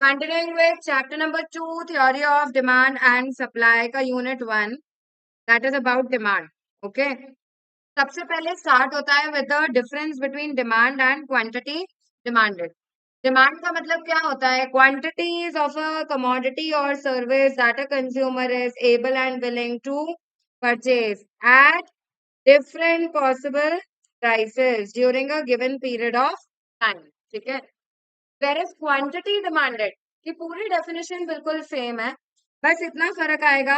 Continuing with chapter number 2, theory of demand and supply का unit 1, that is about demand. Okay. सबसे पहले start होता है with the difference between demand and quantity demanded. Demand का मतलब क्या होता है? क्वांटिटीज ऑफ अ कमोडिटी और service that a consumer is able and willing to purchase at different possible prices during a given period of time. ठीक है. Where is quantity demanded की पूरी डेफिनेशन बिल्कुल सेम है, बस इतना फर्क आएगा.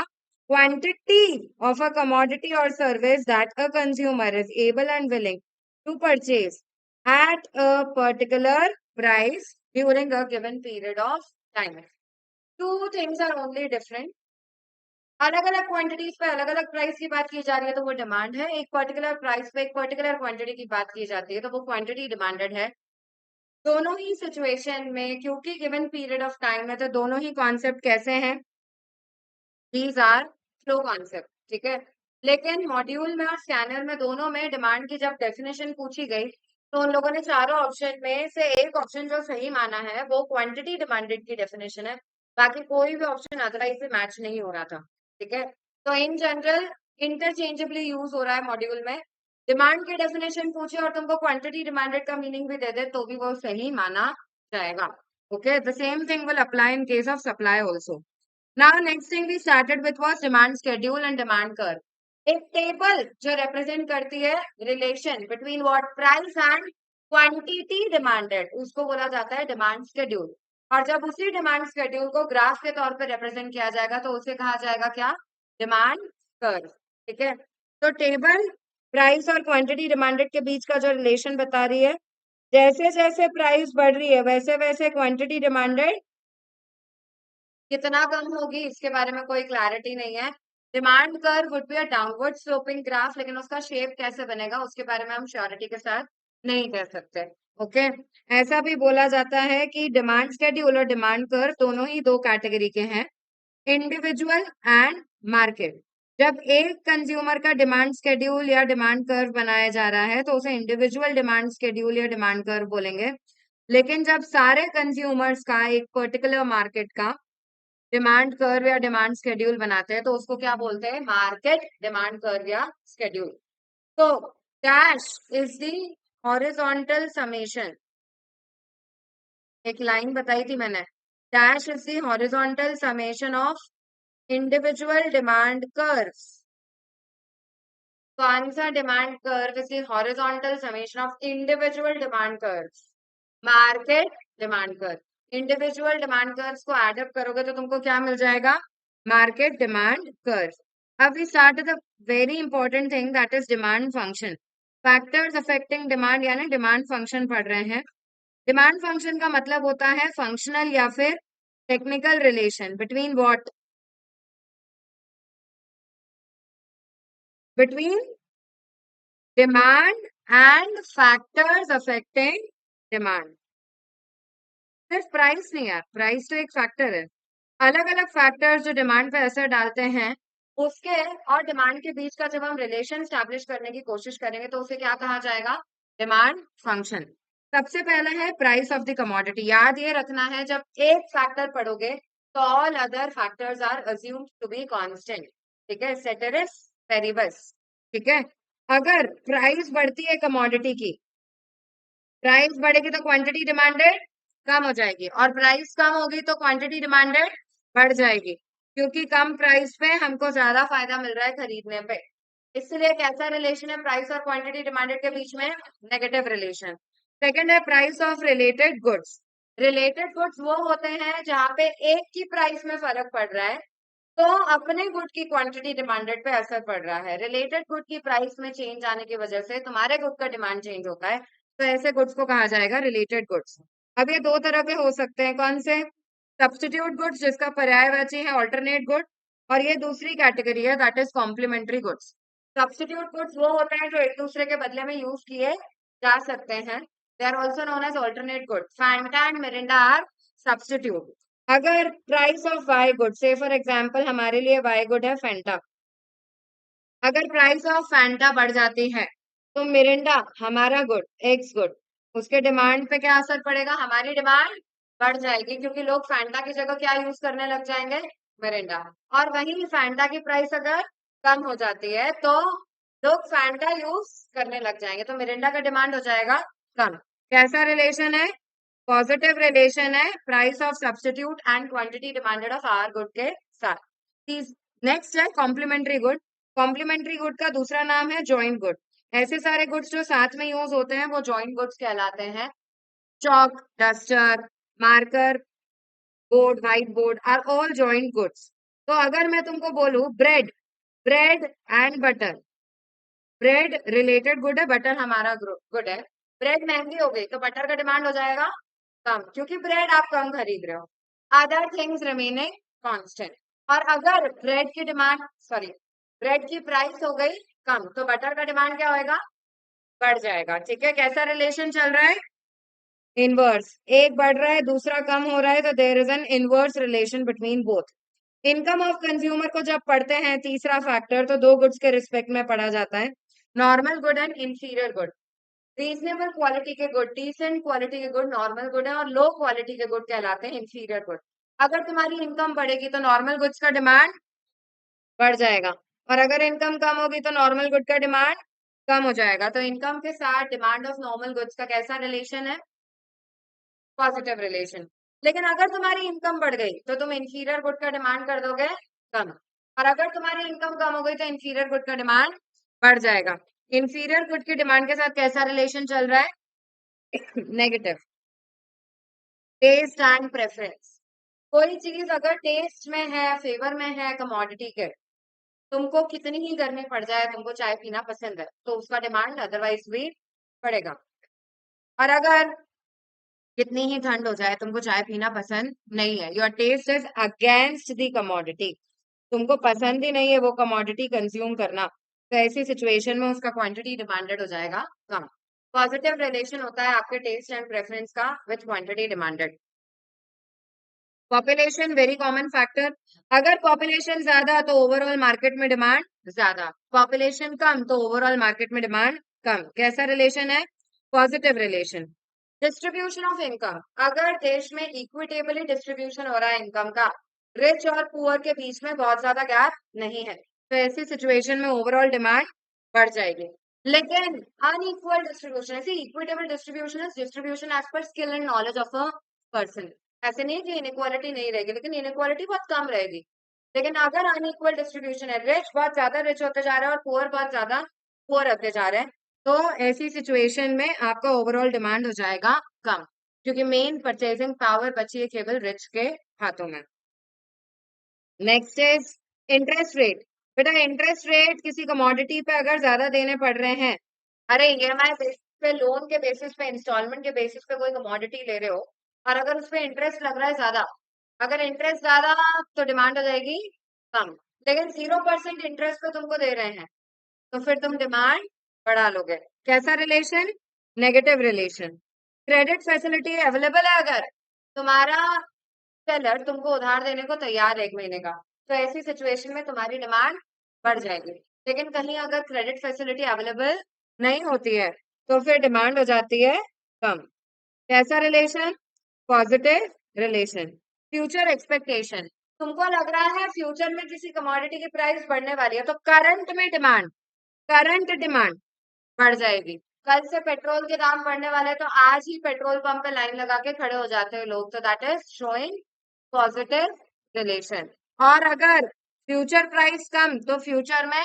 क्वांटिटी ऑफ अ कमोडिटी और service that a consumer is able and willing to purchase at a particular price during a given period of time. Two things are only different. अलग अलग quantities पे अलग अलग प्राइस की बात की जा रही है तो वो डिमांड है. एक पर्टिकुलर प्राइस पे एक पर्टिकुलर क्वांटिटी की बात की जाती है तो वो क्वांटिटी डिमांडेड है. दोनों ही सिचुएशन में क्योंकि गिवन पीरियड ऑफ टाइम है तो दोनों ही कॉन्सेप्ट कैसे हैं? These are flow concept. ठीक है. लेकिन मॉड्यूल में और स्कैनर में दोनों में डिमांड की जब डेफिनेशन पूछी गई तो उन लोगों ने चारों ऑप्शन में से एक ऑप्शन जो सही माना है वो क्वांटिटी डिमांडेड की डेफिनेशन है. बाकी कोई भी ऑप्शन अदरवाइज से मैच नहीं हो रहा था. ठीक है. तो इन जनरल इंटरचेंजेबली यूज हो रहा है मॉड्यूल में. डिमांड की डेफिनेशन पूछे और तुमको क्वांटिटी डिमांडेड का मीनिंग भी दे दे तो भी वो सही माना जाएगा. Okay. The same thing will apply in case of supply also. Now, next thing we started with was demand schedule and demand curve. एक टेबल जो represent करती है relation between what price and quantity demanded उसको बोला जाता है demand schedule. और जब उसी demand schedule को ग्राफ के तौर पे represent किया जाएगा तो उसे कहा जाएगा क्या? demand curve. ठीक है. तो टेबल प्राइस और क्वांटिटी डिमांडेड के बीच का जो रिलेशन बता रही है, जैसे जैसे प्राइस बढ़ रही है वैसे वैसे क्वांटिटी डिमांडेड कितना कम होगी इसके बारे में कोई क्लैरिटी नहीं है. Demand curve would be a downward sloping graph, लेकिन उसका शेप कैसे बनेगा उसके बारे में हम श्योरिटी के साथ नहीं कह सकते. ओके. ऐसा भी बोला जाता है कि डिमांड शेड्यूल और डिमांड कर्व दोनों ही दो कैटेगरी के हैं, इंडिविजुअल एंड मार्केट. जब एक कंज्यूमर का डिमांड शेड्यूल या डिमांड कर्व बनाया जा रहा है तो उसे इंडिविजुअल डिमांड शेड्यूल या डिमांड कर्व बोलेंगे. लेकिन जब सारे कंज्यूमर्स का एक पर्टिकुलर मार्केट का डिमांड कर्व या डिमांड शेड्यूल बनाते हैं तो उसको क्या बोलते हैं? मार्केट डिमांड कर्व या शेड्यूल. तो dash is the horizontal summation. एक लाइन बताई थी मैंने, dash is the horizontal summation of individual demand curves. कौन सा demand curve is the horizontal summation of individual demand curves? Market demand curve. Individual demand curves को add up करोगे तो तुमको क्या मिल जाएगा? Market demand curve. अब we start the very important thing that is demand function. Factors affecting demand यानी demand function पढ़ रहे हैं. डिमांड फंक्शन का मतलब होता है फंक्शनल या फिर technical relation between what? Between demand and factors affecting demand. सिर्फ प्राइस नहीं है, प्राइस तो एक फैक्टर है. अलग अलग फैक्टर्स जो डिमांड पे असर डालते हैं उसके और डिमांड के बीच का जब हम रिलेशन स्टैब्लिश करने की कोशिश करेंगे तो उसे क्या कहा जाएगा? Demand function. सबसे पहला है प्राइस ऑफ द कमोडिटी. याद ये रखना है जब एक फैक्टर पढ़ोगे तो all other factors are assumed to be constant. ठीक है. Ceteris paribus. ठीक है. अगर प्राइस बढ़ती है कमोडिटी की, प्राइस बढ़ेगी तो क्वांटिटी डिमांडेड कम हो जाएगी और प्राइस कम होगी तो क्वांटिटी डिमांडेड बढ़ जाएगी, क्योंकि कम प्राइस पे हमको ज्यादा फायदा मिल रहा है खरीदने पे. इसलिए कैसा रिलेशन है प्राइस और क्वांटिटी डिमांडेड के बीच में? Negative relation. सेकंड है price of related goods. Related goods वो होते हैं जहां पे एक की प्राइस में फर्क पड़ रहा है तो अपने गुड की क्वांटिटी डिमांडेड पे असर पड़ रहा है. रिलेटेड गुड की प्राइस में चेंज आने की वजह से तुम्हारे गुड का डिमांड चेंज होता है तो ऐसे गुड्स को कहा जाएगा रिलेटेड गुड्स. अब ये दो तरह के हो सकते हैं. कौन से? सब्स्टिट्यूट गुड्स जिसका पर्यायवाची है ऑल्टरनेट गुड, और ये दूसरी कैटेगरी है that is complementary goods. Substitute goods वो होते हैं जो एक दूसरे के बदले में यूज किए जा सकते हैं. They are also known as alternate good. Fanta and Mirinda are substitute. अगर price of Y good, say for example हमारे लिए वाई गुड है फैंटा, अगर प्राइस ऑफ फैंटा बढ़ जाती है तो मिरिंडा हमारा गुड, एक्स गुड, उसके डिमांड पे क्या असर पड़ेगा? हमारी डिमांड बढ़ जाएगी, क्योंकि लोग फैंटा की जगह क्या यूज करने लग जाएंगे, मिरिंडा। और वहीं फैंटा की प्राइस अगर कम हो जाती है तो लोग फैंटा यूज करने लग जाएंगे, तो मिरिंडा का डिमांड हो जाएगा कम। कैसा रिलेशन है, पॉजिटिव रिलेशन है price of substitute and quantity demanded of our good के साथ। नेक्स्ट है कॉम्प्लीमेंट्री गुड। कॉम्प्लीमेंट्री गुड का दूसरा नाम है जॉइंट गुड। ऐसे सारे गुड्स जो साथ में यूज होते हैं वो जॉइंट गुड्स कहलाते हैं। chalk, duster, marker, board, whiteboard are all joint goods. तो अगर मैं तुमको बोलूं bread, bread and butter, bread related good है, बटर हमारा गुड है। ब्रेड महंगी हो गई तो बटर का डिमांड हो जाएगा कम, क्योंकि ब्रेड आप कम खरीद रहे हो। Other things remaining constant. और अगर ब्रेड की डिमांड, सॉरी, ब्रेड की प्राइस हो गई कम, तो बटर का डिमांड क्या होएगा, बढ़ जाएगा। ठीक है, कैसा रिलेशन चल रहा है, इनवर्स। एक बढ़ रहा है दूसरा कम हो रहा है, तो there is an inverse relation between both. Income of consumer को जब पढ़ते हैं तीसरा फैक्टर, तो दो गुड्स के रिस्पेक्ट में पढ़ा जाता है, normal good and inferior good. Reasonable quality के गुड, डिसेंट क्वालिटी के गुड नॉर्मल गुड है, और लो क्वालिटी के गुड कहलाते हैं इंफीरियर गुड। अगर तुम्हारी इनकम बढ़ेगी तो नॉर्मल गुड्स का डिमांड बढ़ जाएगा, और अगर इनकम कम होगी तो नॉर्मल गुड का डिमांड कम हो जाएगा। तो इनकम के साथ डिमांड ऑफ नॉर्मल गुड्स का कैसा रिलेशन है, पॉजिटिव रिलेशन। लेकिन अगर तुम्हारी इनकम बढ़ गई तो तुम इंफीरियर गुड का डिमांड कर दोगे कम, और अगर तुम्हारी इनकम कम हो गई तो इंफीरियर गुड का डिमांड बढ़ जाएगा। इंफीरियर गुड की डिमांड के साथ कैसा रिलेशन चल रहा है, नेगेटिव। Test and preference. कोई चीज अगर टेस्ट में है, फेवर में है कमोडिटी के, तुमको कितनी ही गर्मी पड़ जाए तुमको चाय पीना पसंद है, तो उसका डिमांड अदरवाइज भी बढ़ेगा। और अगर कितनी ही ठंड हो जाए तुमको चाय पीना पसंद नहीं है, your taste is against the commodity, तुमको पसंद ही नहीं है वो कमोडिटी कंज्यूम करना, तो ऐसी सिचुएशन में उसका क्वांटिटी डिमांडेड हो जाएगा कम। पॉजिटिव रिलेशन होता है आपके टेस्ट एंड प्रेफरेंस का with quantity demanded. Population very common factor. अगर पॉपुलेशन ज्यादा तो ओवरऑल मार्केट में डिमांड ज्यादा, पॉपुलेशन कम तो ओवरऑल मार्केट में डिमांड कम। कैसा रिलेशन है, positive relation. Distribution of income. अगर देश में इक्विटेबली डिस्ट्रीब्यूशन हो रहा है इनकम का, रिच और पुअर के बीच में बहुत ज्यादा गैप नहीं है, तो ऐसी सिचुएशन में ओवरऑल डिमांड बढ़ जाएगी। लेकिन अनइक्वल डिस्ट्रीब्यूशन, ऐसी equitable distribution is distribution as per skill and knowledge of a person. ऐसे नहीं कि इनइक्वालिटी नहीं रहेगी, लेकिन इनइक्वालिटी बहुत कम रहेगी। लेकिन अगर अनइक्वल डिस्ट्रीब्यूशन है, रिच बहुत ज्यादा रिच होते जा रहे हैं और पुअर बहुत ज्यादा पुअर होते जा रहे हैं, तो ऐसी सिचुएशन में आपका ओवरऑल डिमांड हो जाएगा कम, क्योंकि मेन परचेजिंग पावर बची है केवल रिच के हाथों में। Next is interest rate. बेटा इंटरेस्ट रेट किसी कमोडिटी पे अगर ज्यादा देने पड़ रहे हैं, अरे ईएमआई बेसिस पे, लोन के बेसिस पे, इंस्टॉलमेंट के बेसिस पे कोई कमोडिटी ले रहे हो, और अगर उस पर इंटरेस्ट लग रहा है ज्यादा, अगर इंटरेस्ट ज्यादा तो डिमांड हो जाएगी कम। लेकिन 0% इंटरेस्ट पे तुमको दे रहे हैं तो फिर तुम डिमांड बढ़ा लोगे। कैसा relation, negative relation. Credit facility available है, अगर तुम्हारा सेलर तुमको उधार देने को तैयार है 1 महीने का, तो ऐसी सिचुएशन में तुम्हारी डिमांड बढ़ जाएगी। लेकिन कहीं अगर क्रेडिट फैसिलिटी अवेलेबल नहीं होती है तो फिर डिमांड हो जाती है कम। कैसा relation, positive relation. Future expectation. तुमको लग रहा है फ्यूचर में किसी कमोडिटी की प्राइस बढ़ने वाली है, तो करंट में डिमांड, करंट डिमांड बढ़ जाएगी। कल से पेट्रोल के दाम बढ़ने वाले हैं, तो आज ही पेट्रोल पंप पे लाइन लगा के खड़े हो जाते हैं लोग, तो that is showing positive relation. और अगर फ्यूचर प्राइस कम, तो फ्यूचर में,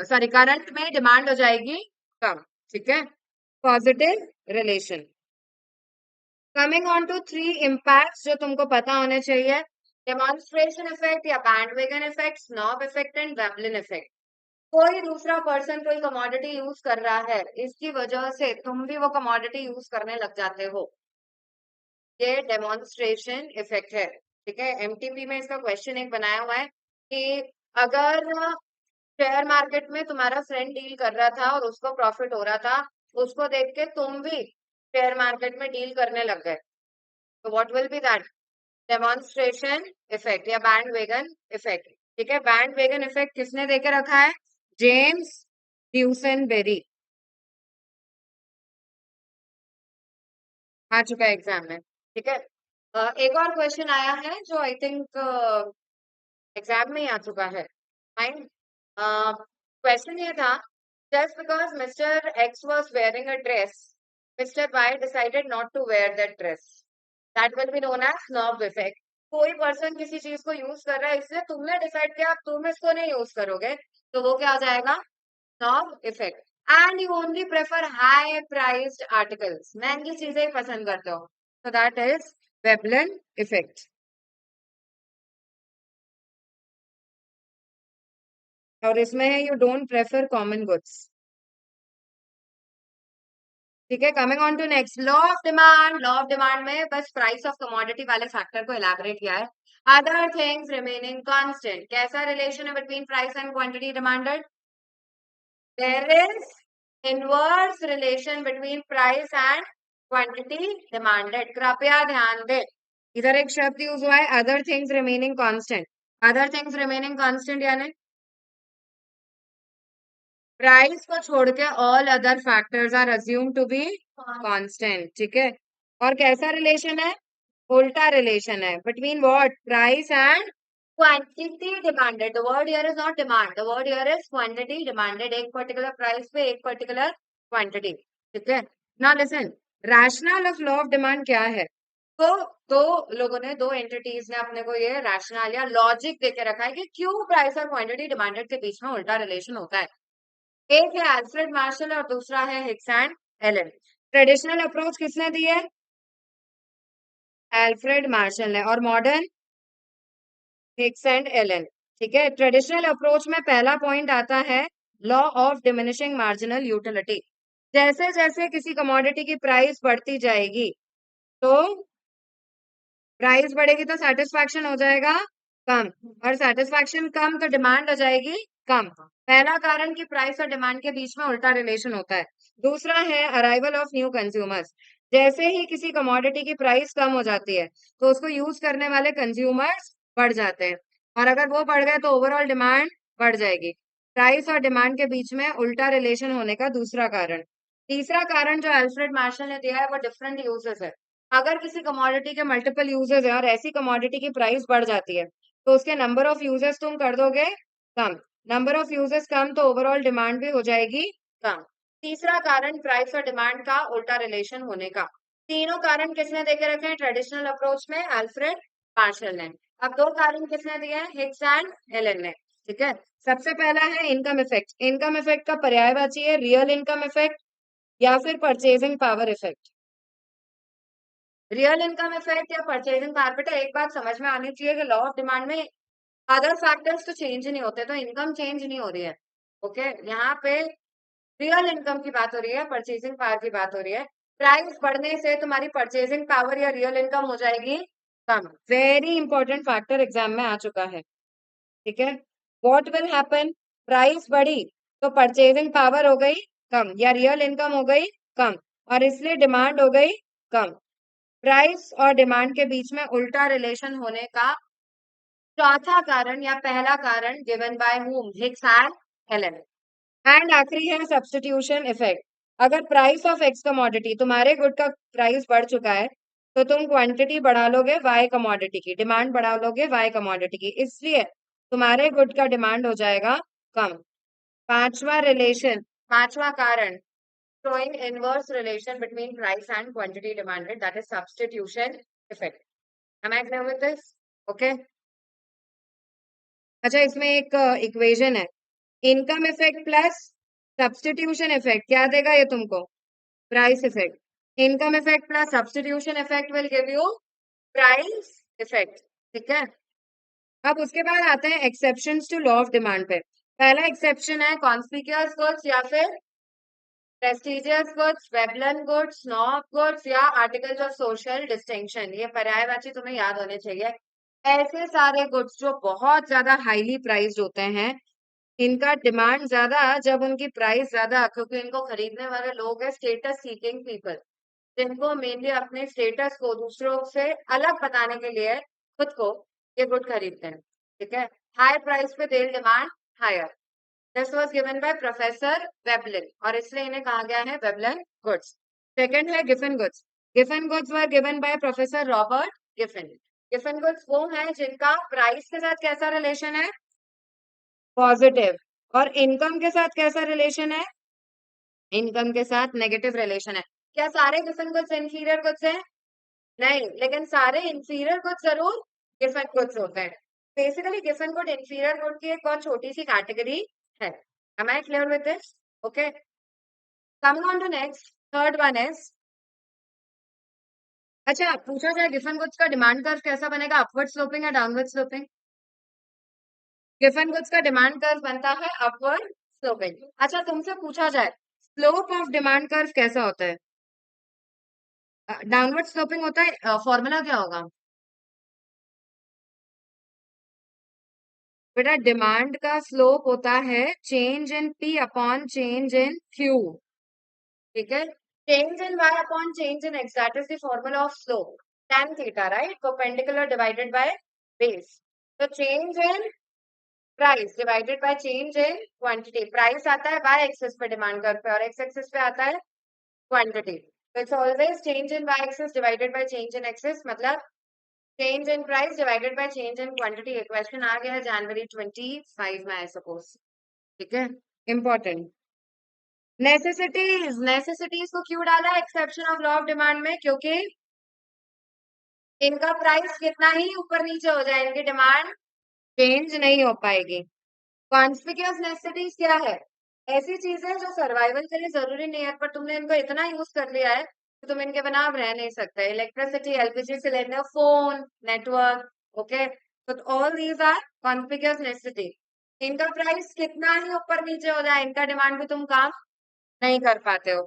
सॉरी, करंट में डिमांड हो जाएगी कम। ठीक है, positive relation. Coming on to 3 impacts जो तुमको पता होने चाहिए, डेमोन्स्ट्रेशन इफेक्ट या bandwagon effect, snob effect and Veblen effect. कोई दूसरा पर्सन कोई कमोडिटी यूज कर रहा है, इसकी वजह से तुम भी वो कमोडिटी यूज करने लग जाते हो, ये डेमोन्स्ट्रेशन इफेक्ट है। ठीक है, एमटीपी में इसका क्वेश्चन एक बनाया हुआ है कि अगर शेयर मार्केट में तुम्हारा फ्रेंड डील कर रहा था और उसको प्रॉफिट हो रहा था, उसको देख के तुम भी शेयर मार्केट में डील करने लग गए, तो what will be that, demonstration effect या बैंड वेगन इफेक्ट। ठीक है, बैंड वेगन इफेक्ट किसने देके रखा है, जेम्स ड्यूसनबेरी। आ चुका है एग्जाम में, ठीक है। एक और क्वेश्चन आया है जो आई थिंक एग्जाम में ही आ चुका है। फाइन। क्वेश्चन ये था, just because mister X was wearing a dress, mister Y decided not to wear that dress, that will be known as snob effect. कोई पर्सन किसी चीज को यूज कर रहा है, इसलिए तुमने डिसाइड किया अब तुम इसको नहीं यूज करोगे, तो वो क्या हो जाएगा, snob effect. And you only prefer high priced articles, महंगी चीजें ही पसंद करते हो, so that is Veblen effect। और इसमें है you don't prefer common goods. ठीक है, coming on to next, law of demand. Law of demand में बस प्राइस ऑफ कमोडिटी वाले फैक्टर को एलैबोरेट किया है। अदर थिंग्स रिमेनिंग कांस्टेंट, कैसा रिलेशन है between price and quantity demanded, there is inverse relation between price and quantity demanded. कृपया ध्यान दे, इधर एक शब्द यूज हुआ है other things remaining constant. Other things remaining constant यानी प्राइस को छोड़ के all other factors are assume to be constant, ठीक है। और कैसा रिलेशन है, उल्टा रिलेशन है between what, price and quantity demanded. The word here is not demand, the word here is quantity demanded, एक पर्टिकुलर प्राइस पे एक पर्टिकुलर क्वांटिटी, ठीक है। Now listen, rational of law of demand क्या है, तो दो लोगों ने, दो एंटिटीज ने अपने को ये रैशनल या लॉजिक देके रखा है कि क्यों प्राइस और क्वांटिटी डिमांडेड के बीच में उल्टा रिलेशन होता है। एक है अल्फ्रेड मार्शल और दूसरा है Hicks and Allen. Traditional approach किसने दी है, अल्फ्रेड मार्शल ने, और मॉडर्न हिक्स एंड एलन, ठीक है। ट्रेडिशनल अप्रोच में पहला पॉइंट आता है law of diminishing marginal utility. जैसे जैसे किसी कमोडिटी की प्राइस बढ़ती जाएगी, तो प्राइस बढ़ेगी तो सेटिस्फैक्शन हो जाएगा कम, और सेटिस्फैक्शन कम तो डिमांड हो जाएगी कम। पहला कारण कि प्राइस और डिमांड के बीच में उल्टा रिलेशन होता है। दूसरा है अराइवल ऑफ न्यू कंज्यूमर्स। जैसे ही किसी कमोडिटी की प्राइस कम हो जाती है, तो उसको यूज करने वाले कंज्यूमर्स बढ़ जाते हैं, और अगर वो बढ़ गए तो ओवरऑल डिमांड बढ़ जाएगी। प्राइस और डिमांड के बीच में उल्टा रिलेशन होने का दूसरा कारण। तीसरा कारण जो अल्फ्रेड मार्शल ने दिया है वो डिफरेंट यूजेस है। अगर किसी कमोडिटी के मल्टीपल यूजेस है और ऐसी कमोडिटी की प्राइस बढ़ जाती है, तो उसके नंबर ऑफ यूजेस तुम कर दोगे कम। नंबर ऑफ यूजेस कम तो ओवरऑल डिमांड भी हो जाएगी कम। तीसरा कारण प्राइस और डिमांड का उल्टा रिलेशन होने का। तीनों कारण किसने देके रखे हैं ट्रेडिशनल अप्रोच में, अल्फ्रेड मार्शल ने। अब दो कारण किसने दिए हैं, हिक्स एंड एलन ने, ठीक है। सबसे पहला है इनकम इफेक्ट। इनकम इफेक्ट का पर्यायवाची है रियल इनकम इफेक्ट या फिर purchasing power effect. Real income effect या परचेजिंग पावर, बेटा एक बात समझ में आनी चाहिए कि लॉ ऑफ डिमांड में अदर फैक्टर्स तो चेंज नहीं होते, तो इनकम चेंज नहीं हो रही है, ओके। यहाँ पे रियल इनकम की बात हो रही है, परचेजिंग पावर की बात हो रही है। प्राइस बढ़ने से तुम्हारी परचेजिंग पावर या रियल इनकम हो जाएगी कम। वेरी इंपॉर्टेंट फैक्टर एग्जाम में आ चुका है, ठीक है। व्हाट विल हैपन, प्राइस बढ़ी तो परचेजिंग पावर हो गई कम या रियल इनकम हो गई कम, और इसलिए डिमांड हो गई कम। प्राइस और डिमांड के बीच में उल्टा रिलेशन होने का चौथा कारण या पहला कारण गिवन बाय हुम, हिक्स एंड एलन। एंड आखिरी है सब्स्टिट्यूशन इफेक्ट। अगर प्राइस ऑफ एक्स कमोडिटी, तुम्हारे गुड का प्राइस बढ़ चुका है, तो तुम क्वांटिटी बढ़ा लोगे वाई कमोडिटी की, डिमांड बढ़ा लोगे वाई कमोडिटी की, इसलिए तुम्हारे गुड का डिमांड हो जाएगा कम। पांचवा रिलेशन, पांचवा कारण showing inverse relation between price and quantity demanded, that is substitution effect। Am I clear with this? Okay। अच्छा, इसमें एक इक्वेशन है, income effect plus substitution effect क्या देगा ये तुमको, price effect. Income effect plus substitution effect will give you price effect, ठीक है। अब उसके बाद आते हैं exceptions to law of demand पे। पहला एक्सेप्शन है कॉन्स्पिक्यूअस गुड्स या फिर prestigious goods, Veblen goods, snob goods या आर्टिकल्स ऑफ सोशल डिस्टिंक्शन। ये पर्यायवाची तुम्हें याद होने चाहिए। ऐसे सारे गुड्स जो बहुत ज्यादा हाईली प्राइस्ड होते हैं, इनका डिमांड ज्यादा जब उनकी प्राइस ज्यादा, क्योंकि इनको खरीदने वाले लोग हैं स्टेटस सीकिंग पीपल, जिनको मेनली अपने स्टेटस को दूसरों से अलग बताने के लिए खुद को ये गुड खरीदते हैं, ठीक है। हाई प्राइस पे the demand higher. This was given by professor Veblen और इसलिए इन्हें कहा गया है वेबलिन गुड्स। सेकंड है Giffen goods. Giffen goods were given by professor Robert Giffen. Giffen goods वो है जिनका प्राइस के साथ कैसा रिलेशन है, पॉजिटिव, और इनकम के साथ कैसा रिलेशन है, इनकम के साथ नेगेटिव रिलेशन है। क्या सारे गिफन गुड्स इंफीरियर गुड्स हैं? नहीं, लेकिन सारे इंफीरियर गुड्स जरूर गिफन गुड्स होते हैं। Basically Giffen good inferior good की एक बहुत छोटी सी कैटेगरी है। Am I clear with this? Okay. Coming on to next, third one is, अच्छा पूछा जाए गिफन गुड्स का डिमांड कर्व कैसा बनेगा, अपवर्ड स्लोपिंग या डाउनवर्ड स्लोपिंग? गिफन गुड्स का डिमांड कर्व बनता है अपवर्ड स्लोपिंग। अच्छा तुमसे पूछा जाए स्लोप ऑफ डिमांड कर्व कैसा होता है, डाउनवर्ड स्लोपिंग होता है, फॉर्मूला क्या होगा बेटा? डिमांड का स्लोप होता है change in P upon change in Q, ठीक है? Change in y upon change in x, that is the formula of slope, tan theta, right? Perpendicular divided by base. तो change in price divided by change in quantity, price आता है y axis पे demand curve पे, और x axis पे आता है quantity. तो it's always change in y axis divided by change in axis, मतलब change in price divided by change in quantity. ये क्वेश्चन आ गया है जनवरी 25 में, आई सपोज, ठीक है? इंपॉर्टेंट। नेसेसिटीज, नेसेसिटीज को क्यों डाला exception of law of demand में? क्योंकि इनका प्राइस कितना ही ऊपर नीचे हो जाए, इनकी डिमांड चेंज नहीं हो पाएगी। कॉन्स्पिक्यूअस नेसेसिटीज क्या है? ऐसी चीजें जो सर्वाइवल के लिए जरूरी नहीं है, पर तुमने इनको इतना यूज कर लिया है कि तुम इनके बिना अब रह नहीं सकते। Electricity, LPG cylinder, phone, network, okay? तो all these are conspicuous necessity. इनका प्राइस कितना ही ऊपर नीचे हो जाए, इनका डिमांड भी तुम काम नहीं कर पाते हो।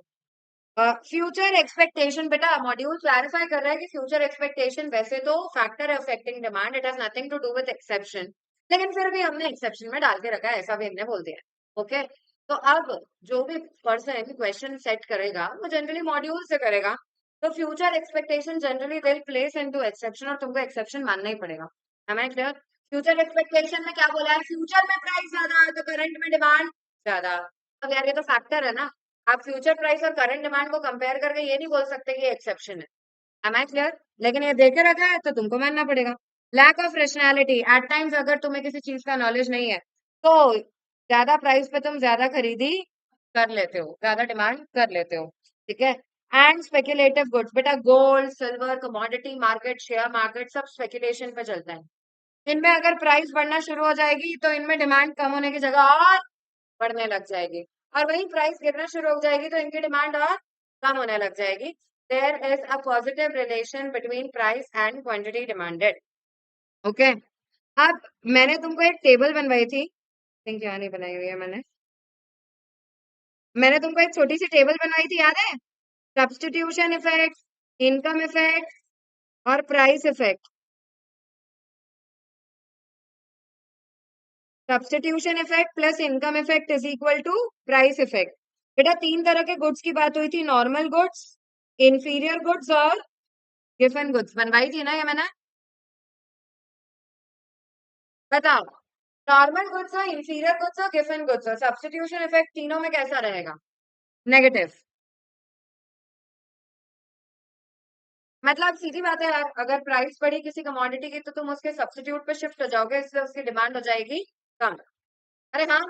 फ्यूचर एक्सपेक्टेशन, बेटा मॉड्यूल क्लैरिफाई कर रहा है कि फ्यूचर एक्सपेक्टेशन वैसे तो फैक्टर है affecting demand, it has nothing to do with exception, लेकिन फिर भी हमने एक्सेप्शन में डाल के रखा है, ऐसा भी हमने बोल दिया, ओके? तो अब जो भी पर्सन क्वेश्चन सेट करेगा वो जनरली मॉड्यूल से करेगा, तो future expectation generally they place into exception, और तुमको एक्सेप्शन मानना ही पड़ेगा। Am I clear? Future expectation में क्या बोला है? फ्यूचर में प्राइस ज्यादा है तो करंट में डिमांड ज्यादा। अब यार ये तो फैक्टर है ना, आप फ्यूचर प्राइस और करंट डिमांड को कंपेयर करके ये नहीं बोल सकते कि एक्सेप्शन है। Am I clear? लेकिन ये देखे रखा है तो तुमको मानना पड़ेगा। Lack of rationality, at times अगर तुम्हें किसी चीज का नॉलेज नहीं है तो ज्यादा प्राइस पे तुम ज्यादा खरीदी कर लेते हो, ज्यादा डिमांड कर लेते हो, ठीक है? एंड स्पेक्युलेटिव गुड्स, बेटा gold, silver, commodity market, share market, सब स्पेक्युलेशन पे चलता है। इनमें अगर प्राइस बढ़ना शुरू हो जाएगी तो इनमें डिमांड कम होने की जगह और बढ़ने लग जाएगी, और वही प्राइस गिरना शुरू हो जाएगी तो इनकी डिमांड और कम होने लग जाएगी। There is a positive relation between price and quantity demanded, okay? अब मैंने तुमको एक टेबल बनवाई थी, थिंक यहाँ नहीं बनाई हुई है मैंने तुमको एक छोटी सी टेबल बनवाई थी, याद है? सब्स्टिट्यूशन इफेक्ट, इनकम इफेक्ट और price effect. Substitution effect plus income effect is equal to price effect. बेटा तीन तरह के गुड्स की बात हुई थी, नॉर्मल गुड्स, इंफीरियर गुड्स और गिवन गुड्स। बनवाई थी ना ये मैंने? बताओ, नॉर्मल गुड्स और इंफीरियर गुड्स और गिवन गुड्स और सब्स्टिट्यूशन इफेक्ट तीनों में कैसा रहेगा? नेगेटिव। मतलब सीधी बात है यार, अगर प्राइस बढ़ी किसी कमोडिटी की तो तुम उसके सब्स्टिट्यूट पे शिफ्ट हो जाओगे, इसलिए उसकी डिमांड हो जाएगी कम। अरे हाँ,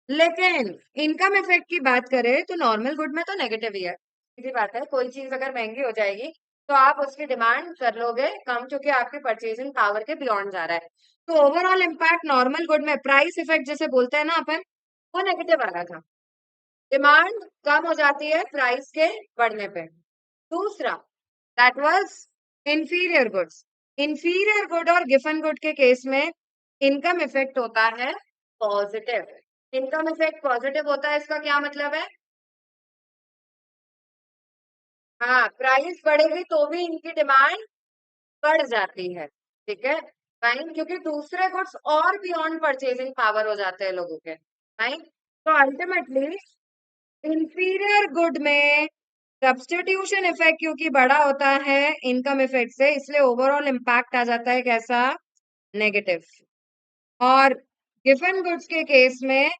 लेकिन इनकम इफेक्ट की बात करें तो नॉर्मल गुड में तो नेगेटिव ही है। सीधी बात है, कोई चीज अगर महंगी हो जाएगी तो आप उसकी डिमांड कर लोगे कम, क्योंकि आपकी परचेजिंग पावर के बियॉन्ड जा रहा है। तो ओवरऑल इम्पैक्ट नॉर्मल गुड में, प्राइस इफेक्ट जैसे बोलते हैं ना अपन, वो नेगेटिव आ रहा था। डिमांड कम हो जाती है प्राइस के बढ़ने पे। दूसरा, that was inferior goods. Inferior good और गिवन गुड के केस में इनकम इफेक्ट होता है पॉजिटिव। इनकम इफेक्ट पॉजिटिव होता है, इसका क्या मतलब है? हाँ, प्राइस बढ़ेगी तो भी इनकी डिमांड बढ़ जाती है, ठीक है? फाइन, क्योंकि दूसरे गुड्स और बियॉन्ड परचेजिंग पावर हो जाते हैं लोगों के। फाइन, तो अल्टीमेटली इंफीरियर गुड में सब्स्टिट्यूशन इफेक्ट क्योंकि बड़ा होता है इनकम इफेक्ट से, इसलिए ओवरऑल इम्पैक्ट आ जाता है कैसा? नेगेटिव। और गिवन गुड्स के केस में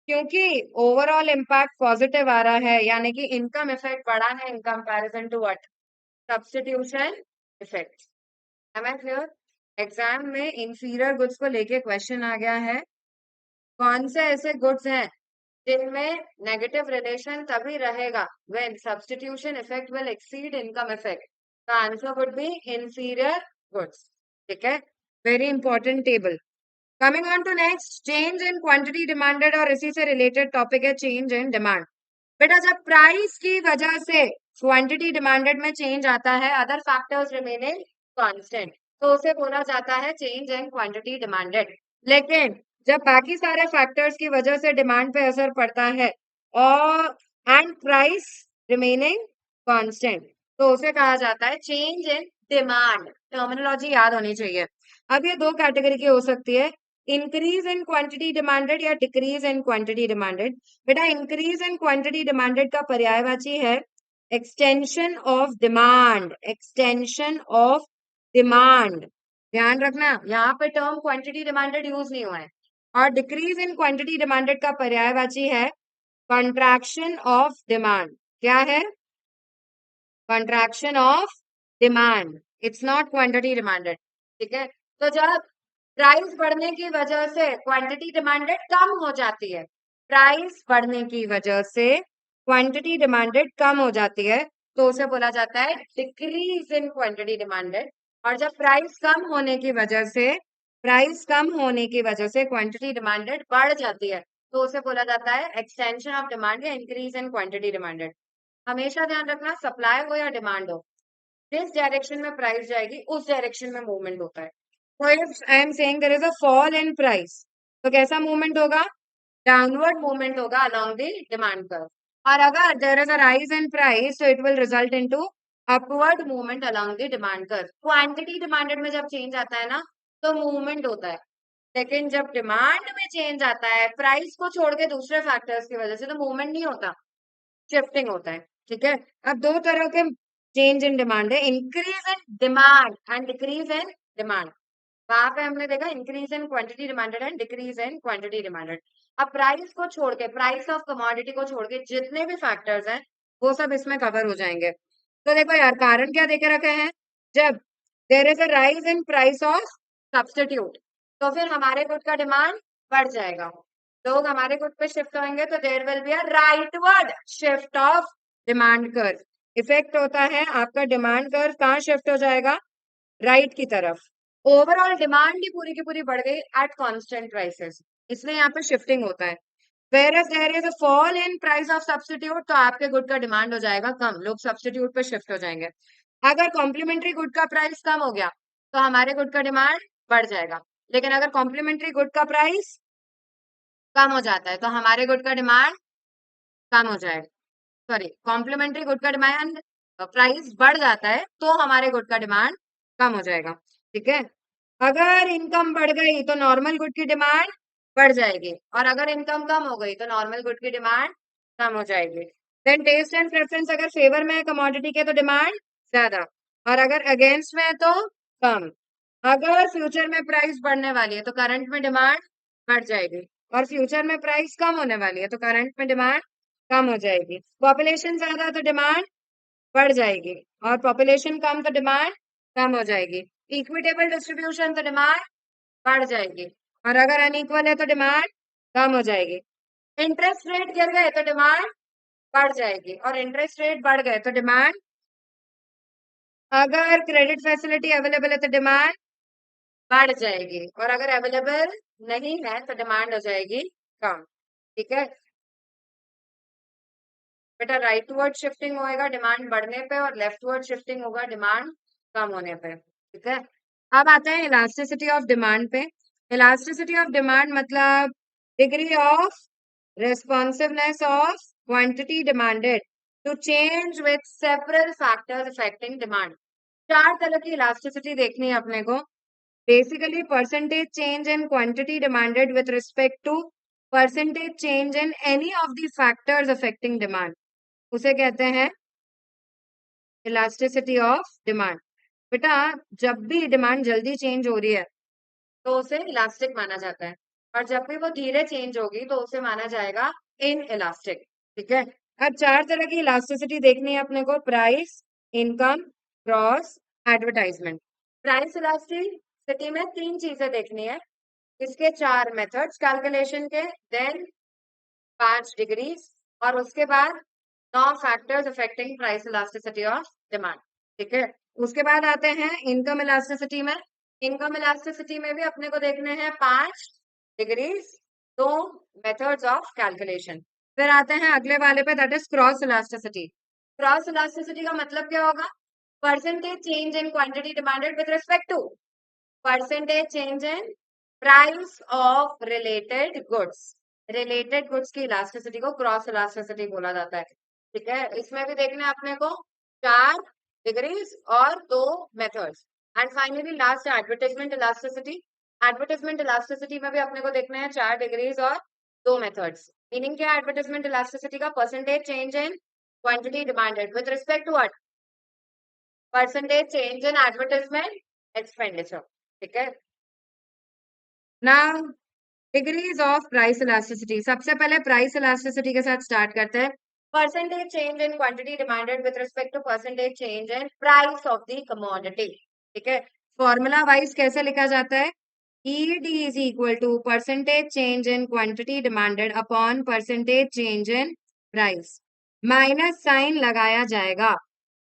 क्योंकि ओवरऑल इम्पैक्ट पॉजिटिव आ रहा है, यानी कि इनकम इफेक्ट बढ़ा है in comparison to what, substitution effect. Am I clear? Exam में इंफीरियर गुड्स को लेके क्वेश्चन आ गया है, कौन से ऐसे गुड्स हैं जिनमें नेगेटिव रिलेशन तभी रहेगा when substitution effect will exceed income effect. The answer would be inferior goods. ठीक है, very important table. Coming on to next, change in quantity demanded, और इसी से रिलेटेड टॉपिक है चेंज इन डिमांड। बेटा जब प्राइस की वजह से क्वांटिटी डिमांडेड में चेंज आता है, अदर फैक्टर्स रिमेनिंग कांस्टेंट, तो उसे बोला जाता है चेंज इन क्वांटिटी डिमांडेड। लेकिन जब बाकी सारे फैक्टर्स की वजह से डिमांड पे असर पड़ता है और एंड प्राइस रिमेनिंग कांस्टेंट, तो उसे कहा जाता है चेंज इन डिमांड। टर्मिनोलॉजी याद होनी चाहिए। अब ये दो कैटेगरी की हो सकती है, इंक्रीज इन क्वांटिटी डिमांडेड या डिक्रीज इन क्वांटिटी डिमांडेड। बेटा इंक्रीज इन क्वांटिटी डिमांडेड का पर्यायवाची है extension of demand, extension of demand. ध्यान रखना यहाँ पे टर्म क्वांटिटी डिमांडेड यूज नहीं हुआ है। और डिक्रीज इन क्वांटिटी डिमांडेड का पर्यायवाची है कंट्रैक्शन ऑफ डिमांड। क्या है? Contraction of demand, it's not quantity demanded. ठीक है, तो जब प्राइस बढ़ने की वजह से क्वांटिटी डिमांडेड कम हो जाती है, प्राइस बढ़ने की वजह से क्वांटिटी डिमांडेड कम हो जाती है, तो उसे बोला जाता है डिक्रीज इन क्वांटिटी डिमांडेड। और जब प्राइस कम होने की वजह से, प्राइस कम होने की वजह से क्वांटिटी डिमांडेड बढ़ जाती है, तो उसे बोला जाता है एक्सटेंशन ऑफ डिमांड या इंक्रीज इन क्वांटिटी डिमांडेड। हमेशा ध्यान रखना, सप्लाई हो या डिमांड हो, जिस डायरेक्शन में प्राइस जाएगी उस डायरेक्शन में मूवमेंट होता है। So if I am saying there is a fall in price, तो कैसा मूवमेंट होगा? डाउनवर्ड मूवमेंट होगा along the demand curve. और अगर there is a rise in price, so it will result into upward movement along the demand curve. Quantity demanded में जब change आता है ना, तो मूवमेंट होता है। लेकिन जब डिमांड में चेंज आता है प्राइस को छोड़ के दूसरे फैक्टर्स की वजह से, तो मूवमेंट नहीं होता, शिफ्टिंग होता है। ठीक है, अब दो तरह के चेंज इन डिमांड है, increase in demand and decrease in demand. वहां पे हमने देखा increase in quantity demanded and decrease in quantity demanded. अब प्राइस को छोड़ के, प्राइस ऑफ कमोडिटी को छोड़ के जितने भी फैक्टर्स हैं वो सब इसमें कवर हो जाएंगे। तो देखो यार, कारण क्या देके रखे हैं, जब there is a rise in price of substitute, तो फिर हमारे गुड का डिमांड बढ़ जाएगा, लोग हमारे गुड पे शिफ्ट होंगे, तो there will be a rightward shift of demand curve. Effect होता है आपका डिमांड कर्व कहाँ शिफ्ट हो जाएगा? राइट की तरफ। ओवरऑल डिमांड ही पूरी की पूरी बढ़ गई एट कांस्टेंट प्राइसेस, इसलिए यहाँ पे शिफ्टिंग होता है। whereas there is a fall in price of substitute, तो आपके गुड का डिमांड हो जाएगा कम, लोग सब्स्टिट्यूट पे शिफ्ट हो जाएंगे। अगर कॉम्प्लीमेंट्री गुड का प्राइस कम हो गया तो हमारे गुड का डिमांड बढ़ जाएगा, लेकिन अगर कॉम्प्लीमेंट्री गुड का प्राइस कम हो जाता है तो हमारे गुड का डिमांड कम हो जाएगा। सॉरी, कॉम्प्लीमेंट्री गुड का डिमांड प्राइस बढ़ जाता है तो हमारे गुड का डिमांड कम हो जाएगा। ठीक है, अगर इनकम बढ़ गई तो नॉर्मल गुड की डिमांड बढ़ जाएगी, और अगर इनकम कम हो गई तो नॉर्मल गुड की डिमांड कम हो जाएगी। देन टेस्ट एंड प्रेफरेंस, अगर फेवर में है कमोडिटी के तो डिमांड ज्यादा, और अगर अगेंस्ट में है तो कम। अगर फ्यूचर में प्राइस बढ़ने वाली है तो करंट में डिमांड बढ़ जाएगी, और फ्यूचर में प्राइस कम होने वाली है तो करंट में डिमांड कम हो जाएगी। पॉपुलेशन ज्यादा तो डिमांड बढ़ जाएगी, और पॉपुलेशन कम तो डिमांड कम हो जाएगी। इक्विटेबल डिस्ट्रीब्यूशन तो डिमांड बढ़ जाएगी, और अगर अनइक्वल है तो डिमांड कम हो जाएगी। इंटरेस्ट रेट गिर गए तो डिमांड बढ़ जाएगी, और इंटरेस्ट रेट बढ़ गए तो डिमांड, अगर क्रेडिट फैसिलिटी अवेलेबल है तो डिमांड बढ़ जाएगी, और अगर अवेलेबल नहीं है तो डिमांड हो जाएगी कम। ठीक है बेटा, राइटवर्ड शिफ्टिंग होएगा डिमांड बढ़ने पे, और लेफ्टवर्ड शिफ्टिंग होगा डिमांड कम होने पे। ठीक है, अब आते हैं इलास्टिसिटी ऑफ डिमांड पे। इलास्टिसिटी ऑफ डिमांड मतलब degree of responsiveness of quantity demanded to change with several factors affecting demand। चार तरह की इलास्टिसिटी देखनी है अपने को। Basically percentage change in quantity demanded with respect to percentage change in any of the factors affecting demand, उसे कहते हैं इलास्टिसिटी ऑफ डिमांड। बेटा जब भी डिमांड जल्दी चेंज हो रही है तो उसे इलास्टिक माना जाता है, और जब भी वो धीरे चेंज होगी तो उसे माना जाएगा इन इलास्टिक। ठीक है, अब चार तरह की इलास्टिसिटी देखनी है अपने को, price, income, cross, advertisement. Price elasticity में तीन चीजें देखनी है, इसके चार मेथड्स कैलकुलेशन के, देन 5 डिग्रीज, और उसके बाद 9 factors affecting price elasticity of demand. ठीक है, उसके बाद आते हैं इनकम इलास्टिसिटी में। इनकम इलास्टिसिटी में भी अपने को देखने हैं 5 डिग्रीज, 2 मेथड्स ऑफ कैलकुलेशन। फिर आते हैं अगले वाले पे, that is cross elasticity. Cross elasticity का मतलब क्या होगा? Percentage change in quantity demanded with respect to percentage change in price of related goods. Related goods की इलास्टिसिटी को क्रॉस इलास्टिसिटी बोला जाता है। ठीक है, इसमें भी देखना है अपने को 4 डिग्रीज और 2 methods. And finally last advertisement elasticity. Advertisement elasticity में भी अपने को देखना है 4 डिग्रीज और 2 मेथड्स। मीनिंग क्या है एडवर्टाइजमेंट इलास्टिसिटी का? Percentage change in quantity demanded with respect to what? Percentage change in advertisement expenditure. ठीक है, now degrees of price elasticity. सबसे पहले प्राइस इलास्टिसिटी के साथ स्टार्ट करते हैं। Percentage change in quantity demanded with respect to percentage change in price of the commodity. ठीक है, फॉर्मूला वाइज कैसे लिखा जाता है? ED is equal to percentage change in quantity demanded upon percentage change in price, minus sign लगाया जाएगा।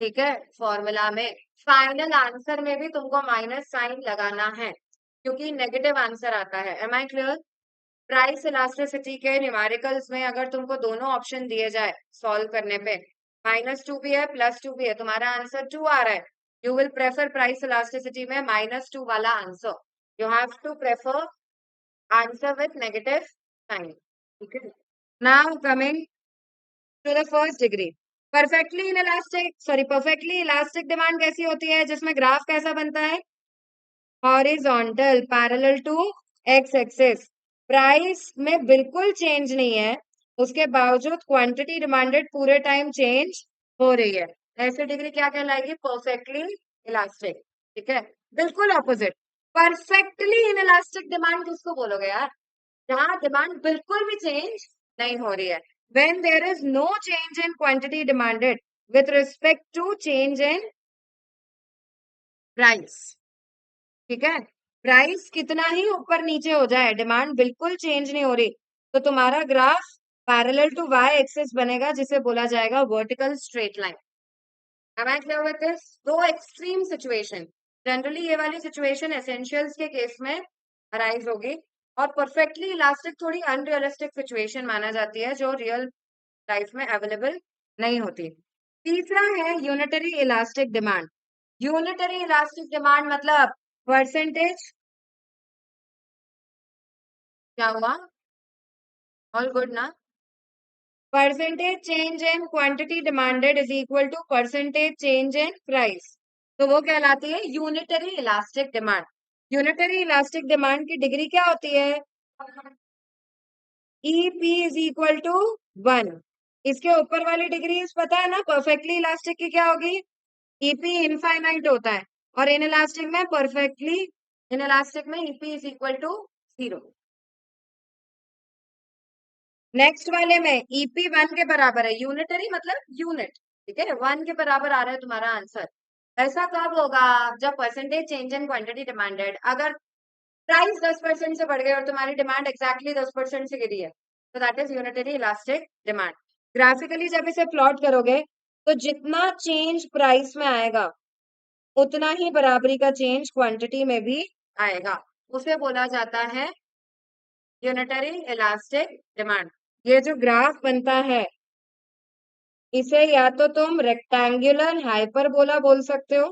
ठीक है, फॉर्मूला में फाइनल आंसर में भी तुमको माइनस साइन लगाना है क्योंकि नेगेटिव आंसर आता है। Am I clear? Price elasticity के न्यूमेरिकल्स में अगर तुमको दोनों ऑप्शन दिए जाए सॉल्व करने पे, -2 भी है +2 भी है, तुम्हारा आंसर 2 आ रहा है, you will prefer price elasticity में -2 वाला answer. You have to prefer answer with negative sign. ठीक है, now coming to the first degree. Perfectly elastic demand कैसी होती है? जिसमें ग्राफ कैसा बनता है? Horizontal, parallel to X axis. Price में बिल्कुल चेंज नहीं है, उसके बावजूद क्वांटिटी डिमांडेड पूरे टाइम चेंज हो रही है। ऐसे डिग्री क्या कहलाएगी? Perfectly elastic. ठीक है, बिल्कुल ऑपोजिट परफेक्टली इनइलास्टिक डिमांड किसको बोलोगे यार? जहां डिमांड बिल्कुल भी चेंज नहीं हो रही है। When there is no change in quantity demanded with respect to change in price। ठीक है, प्राइस कितना ही ऊपर नीचे हो जाए, डिमांड बिल्कुल चेंज नहीं हो रही, तो तुम्हारा graph parallel to Y axis बनेगा, जिसे बोला जाएगा vertical straight line. Am I clear with this? दो एक्सट्रीम सिचुएशन, जनरली ये वाली सिचुएशन एसेंशियल्स के केस में अराइज होगी, और परफेक्टली इलास्टिक थोड़ी अनरियलिस्टिक सिचुएशन माना जाती है जो रियल लाइफ में अवेलेबल नहीं होती। तीसरा है unitary elastic demand. Unitary elastic demand मतलब परसेंटेज, क्या हुआ? ऑल गुड ना? Percentage change in quantity demanded is equal to percentage change in price, तो वो कहलाती है unitary elastic demand. Unitary elastic demand की डिग्री क्या होती है? EP is equal to 1। इसके ऊपर वाली डिग्री पता है ना, परफेक्टली इलास्टिक की क्या होगी? EP इनफाइनाइट होता है, और इन इलास्टिक में परफेक्टली इन इलास्टिक में EP is equal to 0। Next वाले में EP 1 के बराबर है, यूनिटरी मतलब यूनिट। ठीक है, 1 के बराबर आ रहा है तुम्हारा आंसर। ऐसा कब होगा? जब percentage change in quantity demanded, अगर प्राइस 10% से बढ़ गए और तुम्हारी डिमांड एक्जैक्टली 10% से गिरी है, तो that is unitary elastic demand. Graphically जब इसे प्लॉट करोगे तो जितना चेंज प्राइस में आएगा उतना ही बराबरी का चेंज क्वांटिटी में भी आएगा, उसे बोला जाता है यूनिटरी इलास्टिक डिमांड। ये जो ग्राफ बनता है इसे या तो तुम रेक्टेंगुलर हाइपरबोला बोल सकते हो,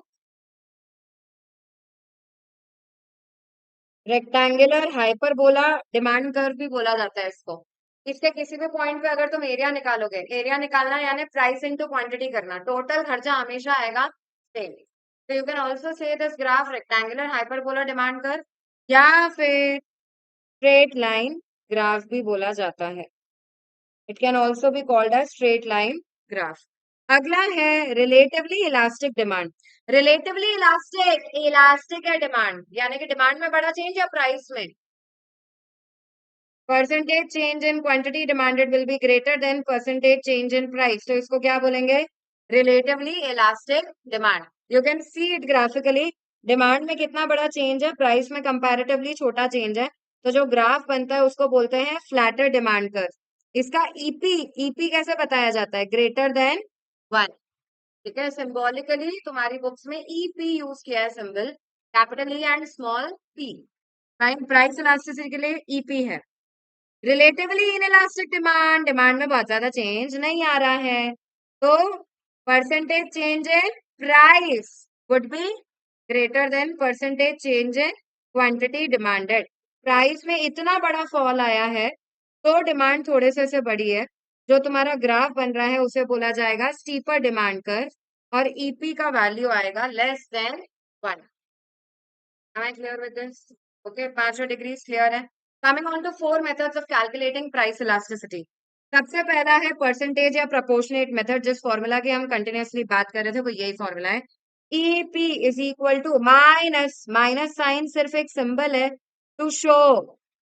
रेक्टेंगुलर हाइपरबोला डिमांड कर्व भी बोला जाता है इसको। इसके किसी भी पॉइंट पे अगर तुम एरिया निकालोगे, एरिया निकालना यानी प्राइस इनटू क्वांटिटी करना, टोटल खर्चा हमेशा आएगा सेम। तो you can also say this graph rectangular hyperbola demand curve, या फिर स्ट्रेट लाइन ग्राफ भी बोला जाता है। It can also be called as straight line graph. अगला है relatively elastic demand. Relatively elastic, elastic है डिमांड, यानी कि डिमांड में बड़ा चेंज या प्राइस में? Percentage change in quantity demanded will be greater than percentage change in price, तो इसको क्या बोलेंगे? Relatively elastic demand. You can see it graphically, demand में कितना बड़ा चेंज है, प्राइस में कंपैरेटिवली छोटा चेंज है, तो जो ग्राफ बनता है उसको बोलते हैं फ्लैटर डिमांड कर्व। इसका ईपी, ईपी कैसे बताया जाता है? Greater than 1। ठीक है, सिंबॉलिकली तुम्हारी बुक्स में ईपी यूज किया है, symbol capital E and small P. Price elasticity के लिए ईपी है। रिलेटिवली इनइलास्टिक डिमांड, डिमांड में बहुत ज्यादा चेंज नहीं आ रहा है, तो percentage change in price would be greater than percentage change in quantity demanded. Price में इतना बड़ा फॉल आया है तो डिमांड थोड़े से बड़ी है, जो तुम्हारा ग्राफ बन रहा है उसे बोला जाएगा स्टीपर डिमांड कर्व, और ईपी का वैल्यू आएगा less than 1। Am I clear with this? Okay, पांचों डिग्रीज क्लियर है। Coming on to 4 methods of calculating price elasticity. सबसे पहला है परसेंटेज या प्रोपोर्शनेट मेथड, जिस फॉर्मूला की हम कंटिन्यूअसली बात कर रहे थे वो यही फॉर्मूला है। EP is equal to minus, minus sign सिर्फ एक सिंबल है to show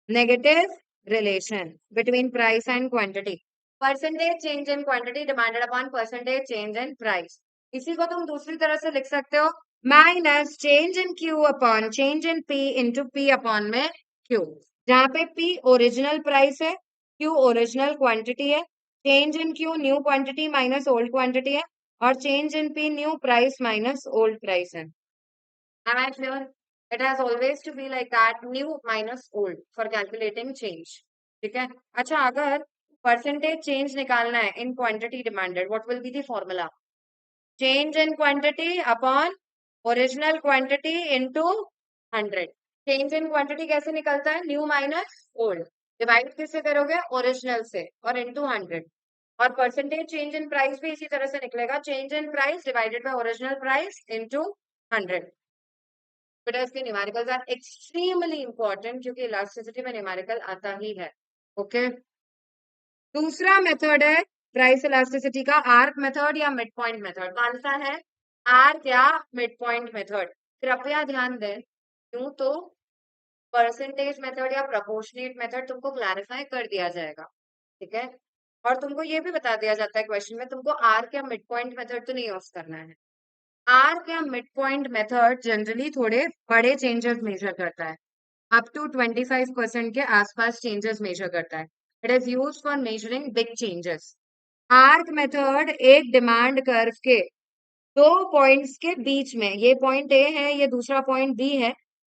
negative relation between price and quantity. Percentage change in quantity demanded upon percentage change in price. इसी को तुम दूसरी तरह से लिख सकते हो, minus change in Q upon change in P into P upon में क्यू, जहां पे पी ओरिजिनल प्राइस है, क्यू ओरिजिनल क्वांटिटी है। Change in Q new quantity minus old quantity है, और change in P new price minus old price है। Am I clear? It has always to be like that, new minus old for calculating change. ठीक है। अच्छा, अगर percentage change निकालना है इन quantity demanded, what will be the formula? Change in quantity upon original quantity into 100। Change in quantity कैसे निकलता है? New minus old, divide किससे करोगे? ओरिजिनल से, और इनटू 100। और परसेंटेज चेंज इन प्राइस भी इसी तरह से निकलेगा, change in price divided bye original price into 100। बेटा इसके न्यूमेरिकल्स आर एक्सट्रीमली इंपॉर्टेंट, क्योंकि इलास्टिसिटी में न्यूमेरिकल आता ही है। ओके, दूसरा मेथड है प्राइस इलास्टिसिटी का, आर्क मेथड या मिड पॉइंट मेथड। कौन सा है? आर्क या मिड पॉइंट मेथड। कृपया ध्यान दें, यूं तो परसेंटेज मेथड या प्रोपोर्शनेट मेथड तुमको क्लैरिफाई कर दिया जाएगा, ठीक है, और तुमको ये भी बता दिया जाता है क्वेश्चन में, तुमको आर्क या मिड पॉइंट मेथड तो नहीं यूज करना है। आर्क या मिड पॉइंट मेथड जनरली थोड़े बड़े चेंजेस मेजर करता है, अप टू 25% के आसपास चेंजेस मेजर करता है। It is use for measuring big changes. Arc method एक डिमांड कर्व के दो पॉइंट्स के बीच में, ये पॉइंट ए है, ये दूसरा पॉइंट बी है,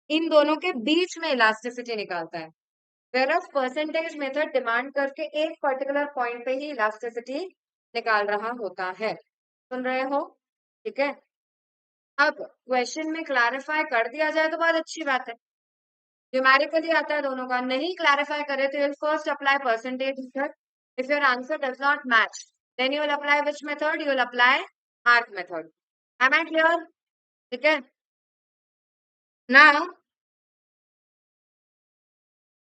इन दोनों के बीच में इलास्टिसिटी निकालता है। Whereas percentage method demand curve के एक पर्टिकुलर पॉइंट पे ही इलास्टिसिटी निकाल रहा होता है। सुन रहे हो? ठीक है, अब क्वेश्चन में क्लैरिफाई कर दिया जाए तो बहुत अच्छी बात है। न्यूमेरिकली आता है दोनों का, नहीं क्लैरिफाई करे तो you'll first apply percentage method. If your answer does not match, then you will apply which method? You will apply arc method. Am I clear? ठीक है। Now,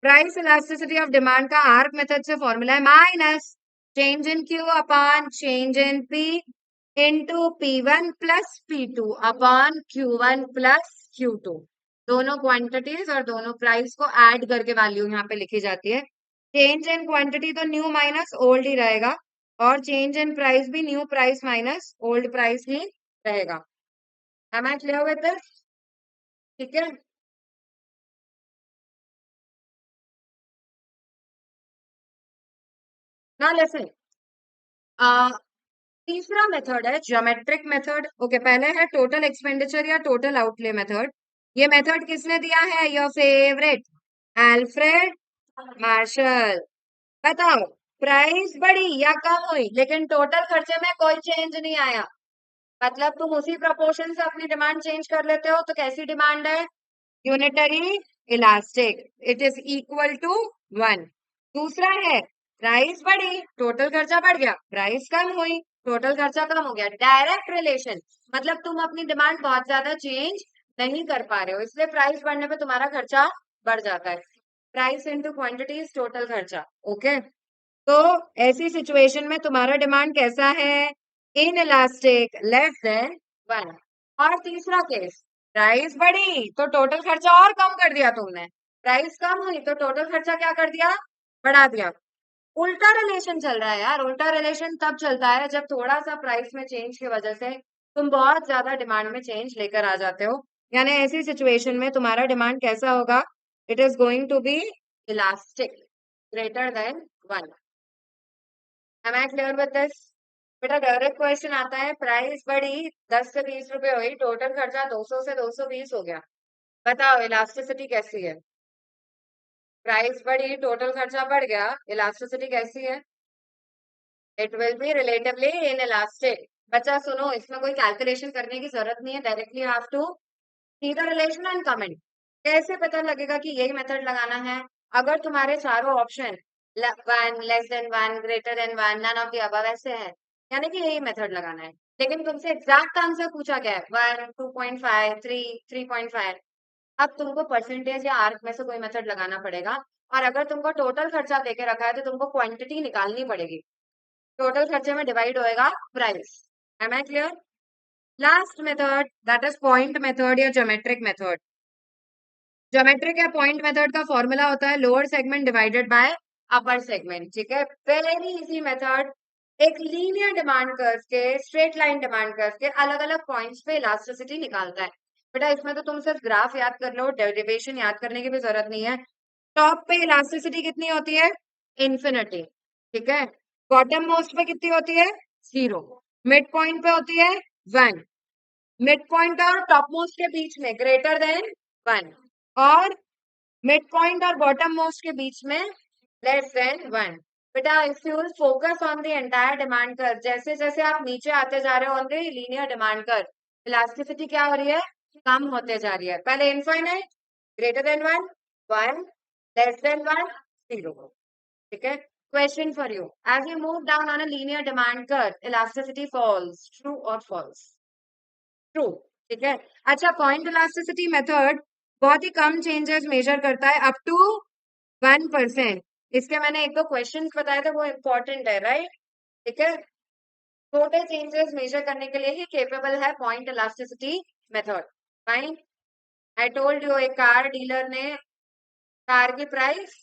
price elasticity of demand का arc method से formula है minus change in Q upon change in P into P1 plus P2 upon Q1 plus Q2। दोनों quantities और दोनों price को add करके वैल्यू यहाँ पे लिखी जाती है। चेंज इन क्वांटिटी तो न्यू माइनस ओल्ड ही रहेगा, और चेंज इन प्राइस भी new price minus old price ही रहेगा। Am I clear with this? ठीक है। Now listen. तीसरा मेथड है ज्योमेट्रिक मेथड। ओके, पहले है टोटल एक्सपेंडिचर या टोटल आउटले मेथड। ये मेथड किसने दिया है? Your favourite Alfred Marshall. बताओ, प्राइस बढ़ी या कम हुई, लेकिन टोटल खर्चे में कोई चेंज नहीं आया, मतलब तुम उसी प्रोपोर्शन से अपनी डिमांड चेंज कर लेते हो, तो कैसी डिमांड है? Unitary elastic, it is equal to 1। दूसरा है प्राइस बढ़ी, टोटल खर्चा बढ़ गया, प्राइस कम हुई, टोटल खर्चा कम हो गया। डायरेक्ट रिलेशन, मतलब तुम अपनी डिमांड बहुत ज्यादा चेंज नहीं कर पा रहे हो, इसलिए प्राइस बढ़ने पे तुम्हारा खर्चा बढ़ जाता है। प्राइस इंटू क्वांटिटी टोटल खर्चा। ओके, तो ऐसी सिचुएशन में तुम्हारा डिमांड कैसा है? In elastic, less than 1। और तीसरा केस, प्राइस बढ़ी तो टोटल खर्चा और कम कर दिया तुमने, प्राइस कम हुई तो टोटल खर्चा क्या कर दिया? बढ़ा दिया। उल्टा रिलेशन चल रहा है यार। उल्टा रिलेशन तब चलता है जब थोड़ा सा प्राइस में चेंज की वजह से तुम बहुत ज्यादा डिमांड में चेंज लेकर आ जाते हो। यानी ऐसी सिचुएशन में तुम्हारा डिमांड कैसा होगा? It is going to be elastic, greater than 1। Am I clear with this? बेटा डायरेक्ट क्वेश्चन आता है, प्राइस बढ़ी 10 से 20 रुपए हुई, टोटल खर्चा 200 से 220 हो गया, बताओ इलास्टिसिटी कैसी है? प्राइस बढ़ी, टोटल खर्चा बढ़ गया, इलास्टिसिटी कैसी है? It will be relatively in elastic. बच्चा सुनो, इसमें कोई कैलकुलेशन करने की जरूरत नहीं है, directly have to see the relation and comment. कैसे पता लगेगा कि यही मेथड लगाना है? अगर तुम्हारे चारों option 1, less than 1, greater than 1, none of the above ऐसे है, यानी कि यही मेथड लगाना है। लेकिन तुमसे एग्जैक्ट आंसर पूछा गया है 1, 2.5, 3, 3.5। अब तुमको परसेंटेज या आर्क में से कोई मेथड लगाना पड़ेगा। और अगर तुमको टोटल खर्चा देके रखा है तो तुमको क्वांटिटी निकालनी पड़ेगी। टोटल खर्चे में डिवाइड होएगा price. Am I clear? Last method that is point method या ज्योमेट्रिक मेथड। ज्योमेट्रिक या पॉइंट मेथड का फॉर्मूला होता है lower segment divided by upper segment. ठीक है, वेरी इजी मेथड। एक लीनियर डिमांड कर्व के, स्ट्रेट लाइन डिमांड कर्व के अलग अलग पॉइंट्स पे इलास्टिसिटी निकालता है। बेटा इसमें तो तुम सिर्फ ग्राफ याद कर लो, डेरिवेशन याद करने की भी जरूरत नहीं है। टॉप पे इलास्टिसिटी कितनी होती है? इन्फिनिटी। ठीक है, बॉटम मोस्ट पे कितनी होती है? 0। मिड पॉइंट पे होती है 1। मिड पॉइंट और टॉप मोस्ट के बीच में ग्रेटर देन 1, और मिड पॉइंट और बॉटम मोस्ट के बीच में लेस देन 1। बेटा if you will focus on the entire demand curve, जैसे जैसे आप नीचे आते जा रहे हो on the linear demand curve, elasticity क्या हो रही है? कम होते जा रही है। पहले infinite, greater than 1, 1, less than 1, 0। ठीक है, question for you, as you move down on a linear demand curve elasticity falls, true और फॉल्स? ट्रू। ठीक है, अच्छा पॉइंट इलास्टिसिटी मेथड बहुत ही कम चेंजेस मेजर करता है, अप टू 1%। इसके मैंने एक दो क्वेश्चंस बताए थे, वो इंपॉर्टेंट है, राइट? ठीक है, छोटे चेंजेस मेजर करने के लिए ही केपेबल है point elasticity method. Fine. I told you, एक कार डीलर ने कार की प्राइस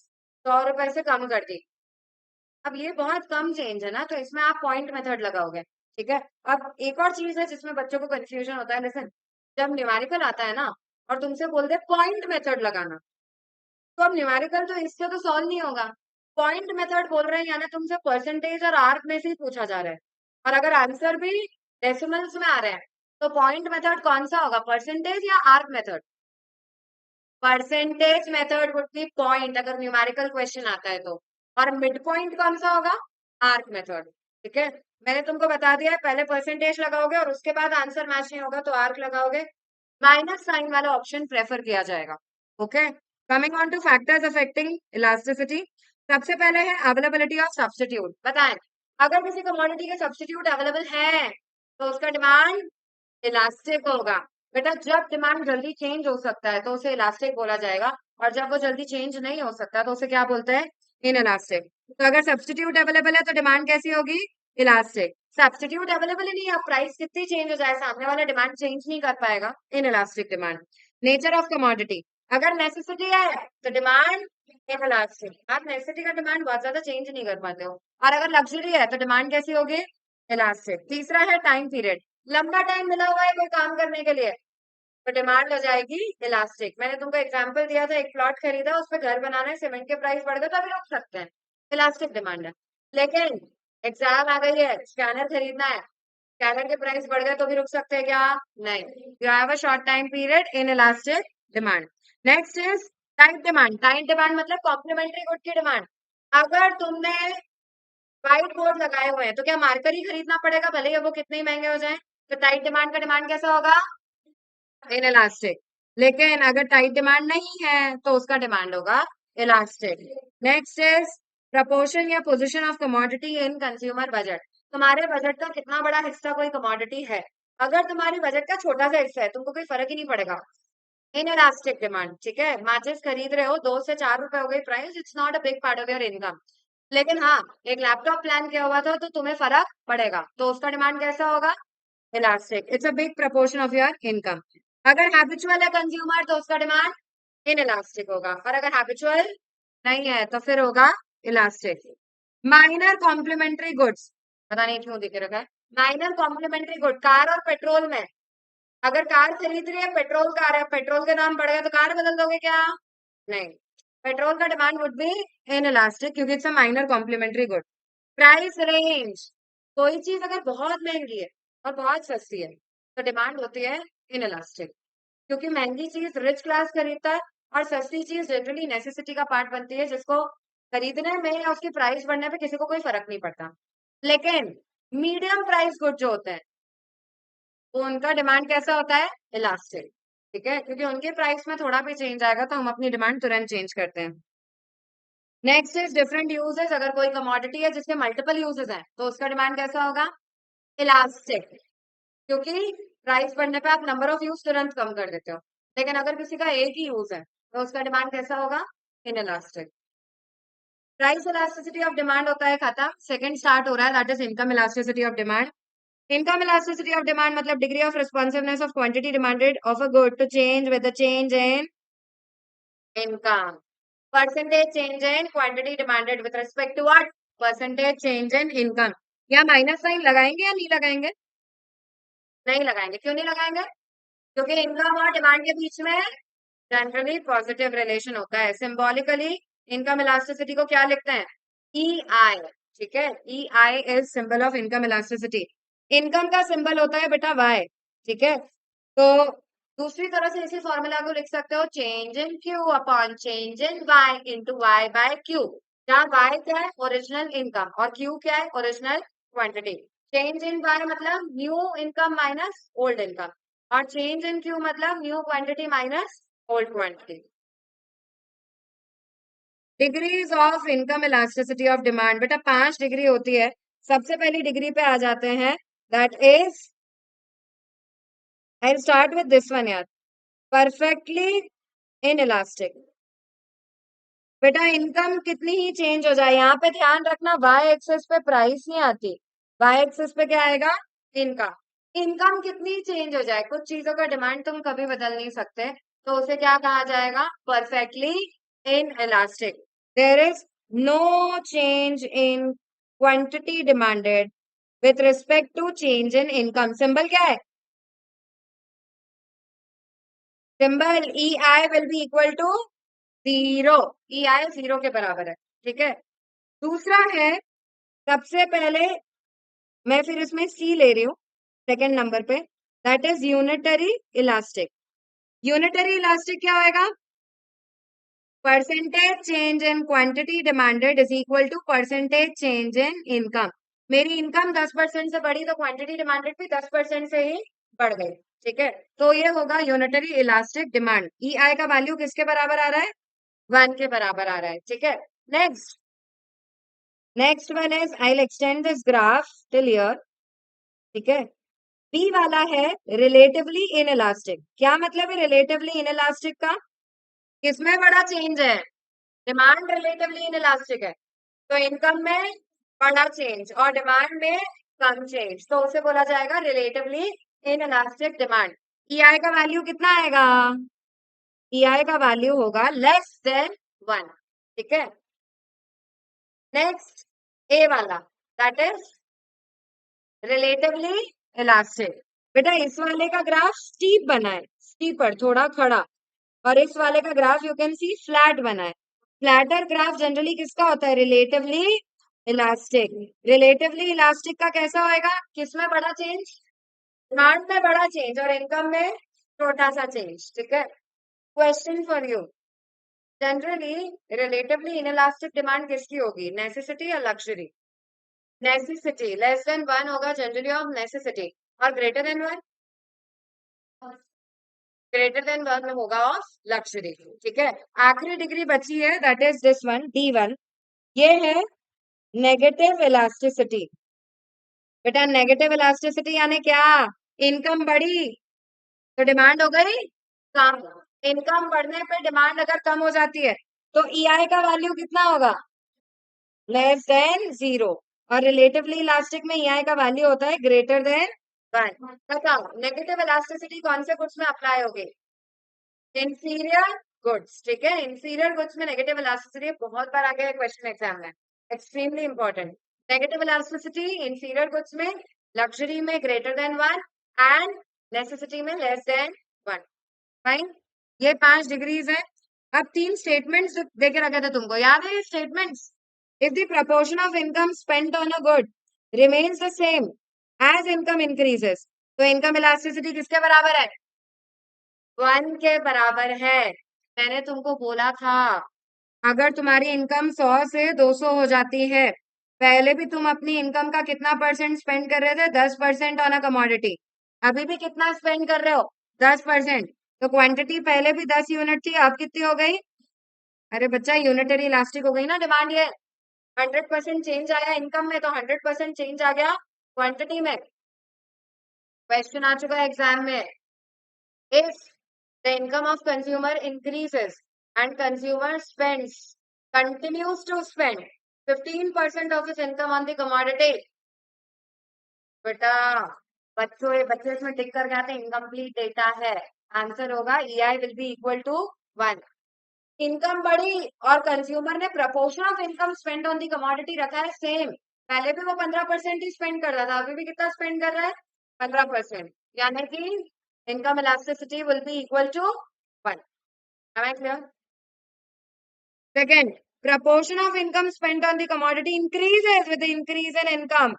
100 रुपए से कम कर दी। अब ये बहुत कम चेंज है ना, तो इसमें आप पॉइंट मेथड लगाओगे। ठीक है, अब एक और चीज है जिसमें बच्चों को कंफ्यूजन होता है। लिसन, जब न्यूमेरिकल आता है ना और तुमसे बोल दे पॉइंट मेथड लगाना, तो अब न्यूमेरिकल तो इससे तो सॉल्व नहीं होगा। पॉइंट मेथड बोल रहे हैं यानी तुमसे परसेंटेज और आर्क में से ही पूछा जा रहा है, और अगर आंसर भी डेसिमल्स में आ रहे हैं तो पॉइंट मेथड कौन सा होगा? परसेंटेज या arc method? Percentage method would be point अगर न्यूमेरिकल क्वेश्चन आता है तो। और मिड पॉइंट कौन सा होगा? Arc method. ठीक है, मैंने तुमको बता दिया है, पहले परसेंटेज लगाओगे और उसके बाद आंसर मैच नहीं होगा तो आर्क लगाओगे। माइनस साइन वाला ऑप्शन प्रेफर किया जाएगा। Okay, coming on two factors affecting elasticity. सबसे पहले है अवेलेबिलिटी ऑफ सब्स्टिट्यूट। बताएं, अगर किसी कमोडिटी के सब्स्टिट्यूट अवेलेबल है तो उसका डिमांड इलास्टिक होगा। बेटा जब डिमांड जल्दी चेंज हो सकता है तो उसे इलास्टिक बोला जाएगा, और जब वो जल्दी चेंज नहीं हो सकता तो उसे क्या बोलते हैं? In elastic. तो अगर सब्स्टिट्यूट अवेलेबल है तो डिमांड कैसी होगी? इलास्टिक। सब्स्टिट्यूट अवेलेबल ही नहीं है, अब प्राइस कितनी चेंज हो जाए सामने वाला डिमांड चेंज नहीं कर पाएगा। In elastic demand. Nature of commodity, अगर नेसेसिटी है तो डिमांड इन इलास्टिक। आप नेसेसिटी का डिमांड बहुत ज्यादा चेंज नहीं कर पाते हो। और अगर लग्जरी है तो डिमांड कैसी होगी? इलास्टिक। तीसरा है टाइम पीरियड, लंबा टाइम मिला हुआ है कोई काम करने के लिए तो डिमांड हो जाएगी इलास्टिक। मैंने तुमको एग्जांपल दिया था, एक प्लॉट खरीदा, उस पर घर बनाना है, सीमेंट के प्राइस बढ़ गए तो अभी रुक सकते हैं, इलास्टिक डिमांड है। लेकिन एग्जाम आ गई है, स्कैनर खरीदना है, स्कैनर के प्राइस बढ़ गए तो भी रुक सकते हैं क्या? नहीं। You have a short time period in elastic demand. Next is tight demand. Tight demand मतलब कॉम्प्लीमेंट्री गुड की डिमांड। अगर तुमने व्हाइट बोर्ड लगाए हुए हैं तो क्या मार्कर ही खरीदना पड़ेगा भले ही वो कितने ही महंगे हो जाए? तो टाइट डिमांड का डिमांड कैसा होगा? In elastic. लेकिन अगर टाइट डिमांड नहीं है तो उसका डिमांड होगा इलास्टिक। नेक्स्ट इज प्रपोर्शन या position of commodity in consumer budget. तुम्हारे बजट का कितना बड़ा हिस्सा कोई कमोडिटी है? अगर तुम्हारी बजट का छोटा सा हिस्सा है तुमको कोई फर्क ही नहीं पड़ेगा। In elastic demand. ठीक है, माचिस खरीद रहे हो, 2 से 4 रुपए हो गई price, it's not a big part of your income. लेकिन हाँ, एक लैपटॉप प्लान किया हुआ था तो तुम्हें फर्क पड़ेगा, तो उसका डिमांड कैसा होगा? Elastic. It's a big proportion of your income. अगर हैबिचुअल है कंज्यूमर तो उसका डिमांड इन इलास्टिक होगा, और अगर हैबिचुअल नहीं है तो फिर होगा इलास्टिक। माइनर कॉम्प्लीमेंट्री गुड्स, पता नहीं क्यों दिख रखा है, माइनर कॉम्प्लीमेंट्री गुड, कार और पेट्रोल में, अगर कार खरीद रही है, पेट्रोल कार है, पेट्रोल के दाम बढ़ गया तो कार बदल दोगे क्या? नहीं, पेट्रोल का demand would be inelastic क्योंकि it's a minor complementary good. Price range, कोई चीज अगर बहुत महंगी है और बहुत सस्ती है तो डिमांड होती है इन इलास्टिक, क्योंकि महंगी चीज रिच क्लास खरीदता है और सस्ती चीज जनरली नेसेसिटी का पार्ट बनती है, जिसको खरीदने में या उसकी प्राइस बढ़ने पे किसी को कोई फर्क नहीं पड़ता। लेकिन मीडियम प्राइस गुड जो होते हैं तो उनका डिमांड कैसा होता है? इलास्टिक। ठीक है, क्योंकि उनके प्राइस में थोड़ा भी चेंज आएगा तो हम अपनी डिमांड तुरंत चेंज करते हैं। नेक्स्ट इज डिफरेंट यूजेस, अगर कोई कमोडिटी है जिसके मल्टीपल यूजेस हैं तो उसका डिमांड कैसा होगा? इलास्टिक, क्योंकि प्राइस बढ़ने पे आप नंबर ऑफ यूज तुरंत कम कर देते हो। लेकिन अगर किसी का एक ही यूज है तो उसका डिमांड कैसा होगा? In elastic. Price elasticity of demand होता है खत्म, सेकंड स्टार्ट हो रहा है, that is income elasticity of demand. Income elasticity of demand मतलब degree of responsiveness of quantity demanded of a good to change with the change in income. Percentage change in quantity demanded with respect to what? Percentage change in income. या minus sign लगाएंगे या नहीं लगाएंगे? नहीं लगाएंगे, क्यों नहीं लगाएंगे? क्योंकि इनकम और डिमांड के बीच में जनरली पॉजिटिव रिलेशन होता है। सिंबॉलिकली इनकम इलास्टिसिटी को क्या लिखते हैं? ई आई। ठीक है, E I is symbol of income elasticity. Income का सिंबल होता है बेटा वाई। ठीक है, तो दूसरी तरह से इसी फॉर्मूला को लिख सकते हो, change in Q upon change in Y into Y by Q, जहाँ वाई क्या है? ओरिजिनल इनकम, और क्यू क्या है? Original quantity. Change in Y मतलब new income minus old income, और चेंज इन क्यू मतलब new quantity minus old quantity. Degrees of income elasticity of demand, बेटा 5 डिग्री होती है। सबसे पहली डिग्री पे आ जाते हैं, that is, I start with this one यार, परफेक्टली इन इलास्टिक। बेटा इनकम कितनी ही चेंज हो जाए, यहाँ पे ध्यान रखना वाई एक्सेस पे प्राइस नहीं आती, वाई एक्सेस पे क्या आएगा? इनकम। इनकम कितनी चेंज हो जाए, कुछ चीजों का डिमांड तुम कभी बदल नहीं सकते, तो उसे क्या कहा जाएगा? Perfectly inelastic. There is no change in quantity demanded with respect to change in income. Symbol क्या है? Symbol E I will be equal to 0, E I 0 के बराबर है। ठीक है, दूसरा है, सबसे पहले मैं फिर इसमें सी ले रही हूँ सेकेंड नंबर पे, that is unitary elastic. Unitary elastic क्या होएगा? Percentage change in quantity demanded is equal to percentage change in income. मेरी इनकम 10% से बढ़ी तो क्वांटिटी डिमांडेड भी 10% से ही बढ़ गई। ठीक है, तो ये होगा यूनिटरी इलास्टिक डिमांड। ई आई का वैल्यू किसके बराबर आ रहा है? 1 के बराबर आ रहा है। ठीक है, next one is, I will extend this graph till here. ठीक है, बी वाला है रिलेटिवली इन इलास्टिक। क्या मतलब है रिलेटिवली इन इलास्टिक का? किसमें बड़ा चेंज है? डिमांड रिलेटिवली इन इलास्टिक है, तो इनकम में बड़ा चेंज और डिमांड में कम चेंज, तो उसे बोला जाएगा relatively in elastic demand. EI का वैल्यू कितना आएगा? ईआई का वैल्यू होगा लेस देन 1। ठीक है, नेक्स्ट ए वाला, दैट इज रिलेटिवली इलास्टिक। बेटा इस वाले का ग्राफ स्टीप बना है, स्टीपर थोड़ा खड़ा, और इस वाले का graph you can see flat बना है। फ्लैटर ग्राफ जनरली किसका होता है? Relatively elastic. रिलेटिवली इलास्टिक का कैसा होएगा? किसमें बड़ा चेंज? डिमांड में बड़ा चेंज और इनकम में छोटा सा चेंज। ठीक है, question for you, generally relatively inelastic demand किसकी होगी? नेसेसिटी या लग्जरी? नेसेसिटी। लेस देन 1 होगा जनरली ऑफ नेसेसिटी, और ग्रेटर देन 1, ग्रेटर देन 1 होगा ऑफ लग्जरी। ठीक है, आखिरी डिग्री बची है, that is this one, D1। ये है नेगेटिव इलास्टिसिटी। बेटा नेगेटिव इलास्टिसिटी यानी क्या? इनकम बढ़ी तो डिमांड हो गई कम, इनकम बढ़ने पे डिमांड अगर कम हो जाती है तो ईआई का वैल्यू कितना होगा? Less than 0। और रिलेटिवली इलास्टिक में ईआई का वैल्यू होता है ग्रेटर देन 1। बताओ नेगेटिव इलास्टिसिटी कौन से गुड्स में अप्लाई होगी? इंफीरियर गुड्स, ठीक है। इंफीरियर गुड्स में नेगेटिव इलास्टिसिटी बहुत बार आ गया है क्वेश्चन एग्जाम में, extremely important. Negative elasticity inferior goods में, लग्जरी में ग्रेटर देन 1 एंड नेसेसिटी में लेस देन 1। फाइन, ये 5 डिग्रीज है। अब 3 स्टेटमेंट्स देके रखे थे तुमको, याद है ये statements? If the proportion of income spent on a good remains the same as income increases, तो इनकम इलास्टिसिटी किसके बराबर है? 1 के बराबर है। मैंने तुमको बोला था अगर तुम्हारी इनकम 100 से 200 हो जाती है, पहले भी तुम अपनी इनकम का कितना परसेंट स्पेंड कर रहे थे? 10% ऑन अ कमोडिटी। अभी भी कितना स्पेंड कर रहे हो? 10%। तो क्वांटिटी पहले भी 10 यूनिट थी, अब कितनी हो गई? अरे बच्चा, यूनिटरी इलास्टिक हो गई ना डिमांड। ये 100% चेंज आया इनकम में, तो 100% चेंज आ गया क्वांटिटी में। क्वेश्चन आ चुका है एग्जाम में, if the income of consumer increases and consumer continues to spend 15% of his income on the commodity, बेटा बच्चों, ये बच्चे इसमें टिक कर आते हैं, इनकम्प्लीट डेटा है। आंसर होगा EI will be equal to 1। Income बढ़ी और कंज्यूमर ने proportion of income spend on the commodity रखा है सेम। पहले भी वो 15% ही स्पेंड करता था, अभी भी कितना स्पेंड कर रहा है? 15%। यानी कि income elasticity will be equal to 1। Am I clear? Second, proportion of income spent on the commodity increases with the increase in income.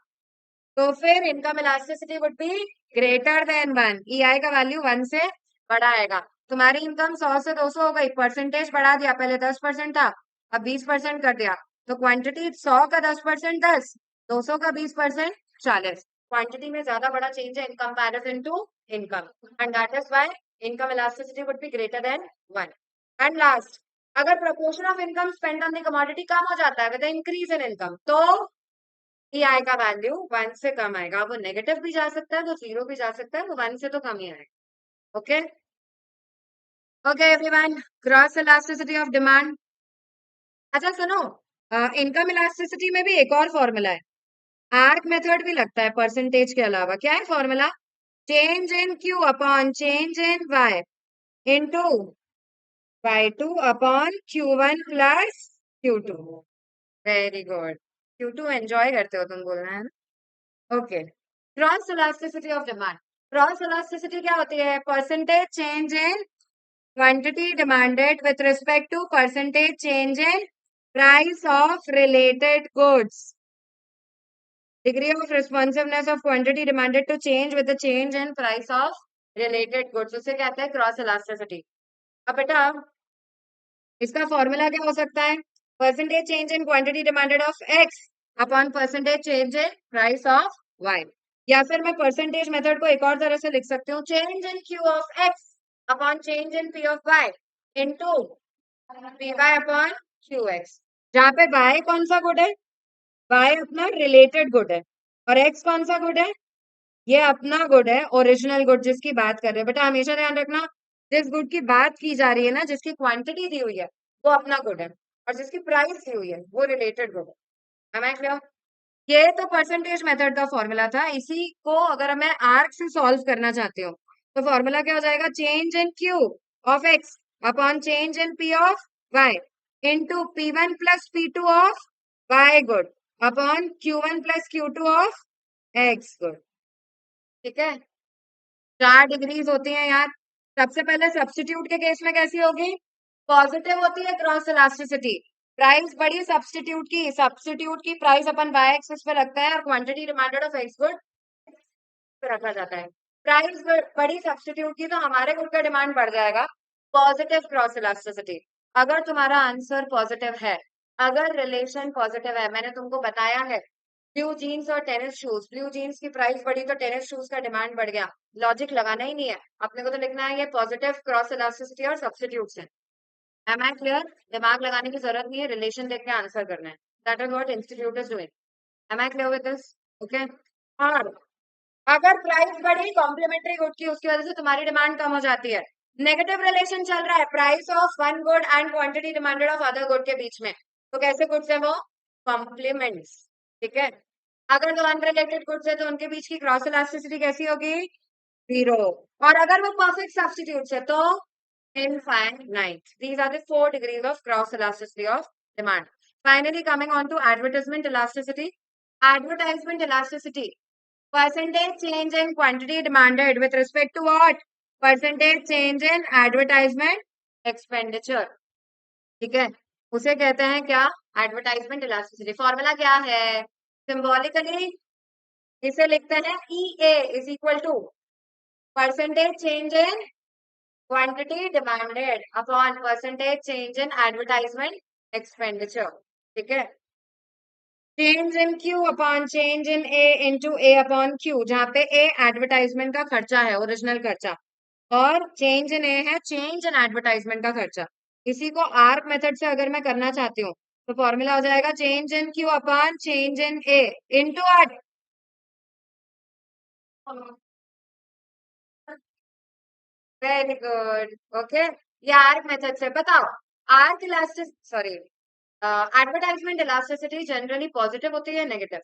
तो फिर income elasticity would be greater than 1। EI का value 1 से बड़ा आएगा। तुम्हारी income 100 से 200 हो गई, परसेंटेज बढ़ा दिया, पहले 10% था, अब 20% कर दिया। तो क्वांटिटी 100 का 10% 10, 200 का 20% 40। क्वांटिटी में ज्यादा बड़ा चेंज है in comparison to income, and that is why income elasticity would be greater than 1। And last, अगर proportion of income spend on the commodity कम हो जाता है विद इंक्रीज इन इनकम, तो EI का वैल्यू 1 से कम आएगा। वो नेगेटिव भी जा सकता है, वो 0 भी जा सकता है, वो 1 से तो कम ही आएगा। Okay okay everyone, cross elasticity of demand. अच्छा सुनो, इनकम इलास्टिसिटी में भी एक और फॉर्मूला है, आर्क मेथड भी लगता है परसेंटेज के अलावा। क्या है formula? Change in Q upon change in Y into Y2 upon Q1 plus Q2। Very good, Q2 enjoy करते हो तुम, बोलना है ना। Okay, cross elasticity of demand. Cross elasticity क्या होती है? Percentage change in quantity demanded with respect to percentage change in price of related goods. Degree of responsiveness of quantity demanded to change with the change in price of related goods, उसे कहते हैं cross elasticity. अब बेटा इसका formula क्या हो सकता है? Percentage change in quantity demanded of X upon percentage change in price of Y। या फिर मैं परसेंटेज मेथड को एक और तरह से लिख सकती हूँ, change in Q of X upon change in P of Y into PY upon QX, जहाँ पे Y कौन सा गुड है? Y अपना रिलेटेड गुड है, और X कौन सा गुड है? ये अपना गुड है, ओरिजिनल गुड जिसकी बात कर रहे हैं। बेटा हमेशा ध्यान रखना, जिस गुड की बात की जा रही है ना, जिसकी क्वांटिटी दी हुई है, वो अपना गुड है, और जिसकी प्राइस दी हुई है वो रिलेटेड गुड है। Am I clear? ये तो परसेंटेज मेथड का फॉर्मूला था। इसी को अगर मैं आर्क से सॉल्व करना चाहती हूँ, तो फॉर्मूला क्या हो जाएगा? Change in Q of X upon change in P of Y into P1 plus P2 of Y good upon Q1 plus Q2 of X good. ठीक है, 4 डिग्रीज होती हैं यार। सबसे पहले सब्स्टिट्यूट के केस में कैसी होगी? पॉजिटिव होती है क्रॉस इलास्टिसिटी। प्राइस बढ़ी सब्स्टिट्यूट की प्राइस अपन y एक्सिस पे रखते हैं, और quantity demanded of x good पे रखा जाता है। प्राइस बढ़ी सब्स्टिट्यूट की, तो हमारे गुड का डिमांड बढ़ जाएगा, पॉजिटिव क्रॉस इलास्टिसिटी। अगर तुम्हारा आंसर पॉजिटिव है, अगर रिलेशन पॉजिटिव है, मैंने तुमको बताया है ब्लू जीन्स और टेनिस शूज, ब्लू जीन्स की प्राइस बढ़ी तो टेनिस शूज का डिमांड बढ़ गया। लॉजिक लगाना ही नहीं है अपने को, तो लिखना है ये पॉजिटिव क्रॉस इलास्टिसिटी और सब्स्टिट्यूट्स है। Am I clear? दिमाग लगाने की जरूरत नहीं है, रिलेशन देख के आंसर करना है। That is what institute is doing. Am I clear with this? Okay. और अगर प्राइस बढ़ी कॉम्प्लीमेंट्री गुड की, उसकी वजह से तुम्हारी डिमांड कम हो जाती है। नेगेटिव रिलेशन चल रहा है price of one good and quantity demanded of other good के बीच में, तो कैसे गुड्स है वो? कॉम्प्लीमेंट्स। ठीक है, अगर दो अनरिलेटेड गुड्स है तो उनके बीच की क्रॉस इलास्टिसिटी कैसी होगी? 0। और अगर वो परफेक्ट सब्स्टिट्यूट्स है तो infinite. These are the 4 degrees of cross elasticity of demand. Finally, coming on to advertisement elasticity. Advertisement elasticity. Percentage change in quantity demanded with respect to what? Percentage change in advertisement expenditure. ठीक है, उसे कहते हैं क्या? Advertisement elasticity. Formula क्या है? Symbolically इसे लिखते हैं EA is equal to percentage change in quantity demanded upon percentage change in advertisement expenditure. ठीक है, change in Q upon change in A into A upon Q, जहाँ पे A एडवर्टाइजमेंट का खर्चा है, ओरिजिनल खर्चा, और चेंज इन A है चेंज इन एडवर्टाइजमेंट का खर्चा. इसी को आर्क मेथड से अगर मैं करना चाहती हूँ तो फॉर्मूला हो जाएगा change in Q upon change in A into R. Very good. Okay, ये आर्क मेथड से. बताओ, arc elastic sorry advertisement elasticity generally positive होती है नेगेटिव?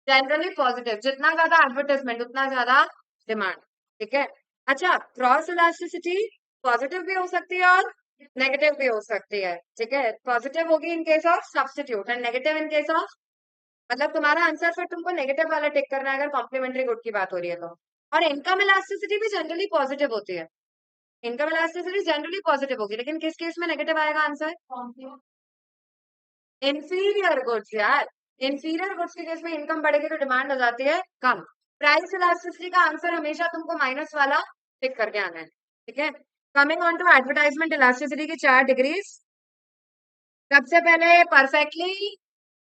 Generally positive. जितना ज्यादा एडवर्टाइजमेंट उतना ज्यादा डिमांड. ठीक है. अच्छा, क्रॉस इलास्टिसिटी पॉजिटिव भी हो सकती है और नेगेटिव भी हो सकती है. ठीक है, पॉजिटिव होगी in case of substitute and negative in case of, मतलब तुम्हारा आंसर फिर तुमको नेगेटिव वाला टिक करना है अगर कॉम्प्लीमेंट्री गुड की बात हो रही है तो. और इनकम इलास्टिसिटी भी जनरली पॉजिटिव होती है. इनकम इलास्टिसिटी जनरली पॉजिटिव होगी, लेकिन किस केस में नेगेटिव आएगा आंसर? इंफीरियर गुड्स यार. इंफीरियर गुड्स के केस में इनकम बढ़ेगी तो डिमांड हो जाती है कम. प्राइस इलास्टिसिटी का आंसर हमेशा तुमको माइनस वाला टिक करके आना है. ठीक है, coming on to advertisement elasticity की 4 डिग्रीज. सबसे पहले परफेक्टली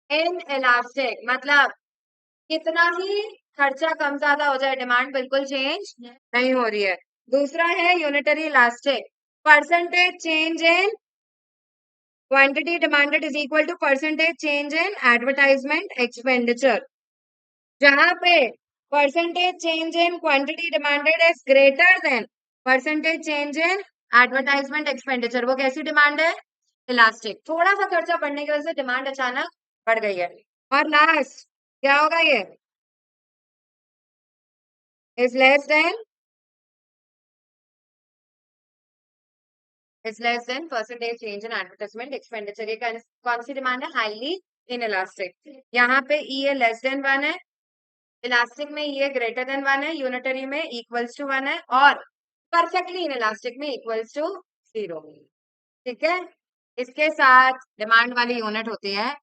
इन इलास्टिक, मतलब कितना ही खर्चा कम ज्यादा हो जाए डिमांड बिल्कुल चेंज नहीं हो रही है. दूसरा है unitary elastic. Percentage change in quantity demanded is equal to percentage change in advertisement expenditure. जहां पे percentage change in quantity demanded is greater than percentage change in advertisement expenditure. वो कैसी डिमांड है? इलास्टिक. थोड़ा सा खर्चा बढ़ने की वजह से डिमांड अचानक बढ़ गई है. और लास्ट क्या होगा? ये is less than percentage change in advertisement expenditure. ये कौन सी डिमांड है? Highly in elastic. यहाँ पे EA लेस देन 1 है, इलास्टिक में EA ग्रेटर देन 1 है, यूनिटरी में इक्वल्स टू 1 है, और परफेक्टली इन इलास्टिक में इक्वल्स टू 0. ठीक है, इसके साथ डिमांड वाली यूनिट होती है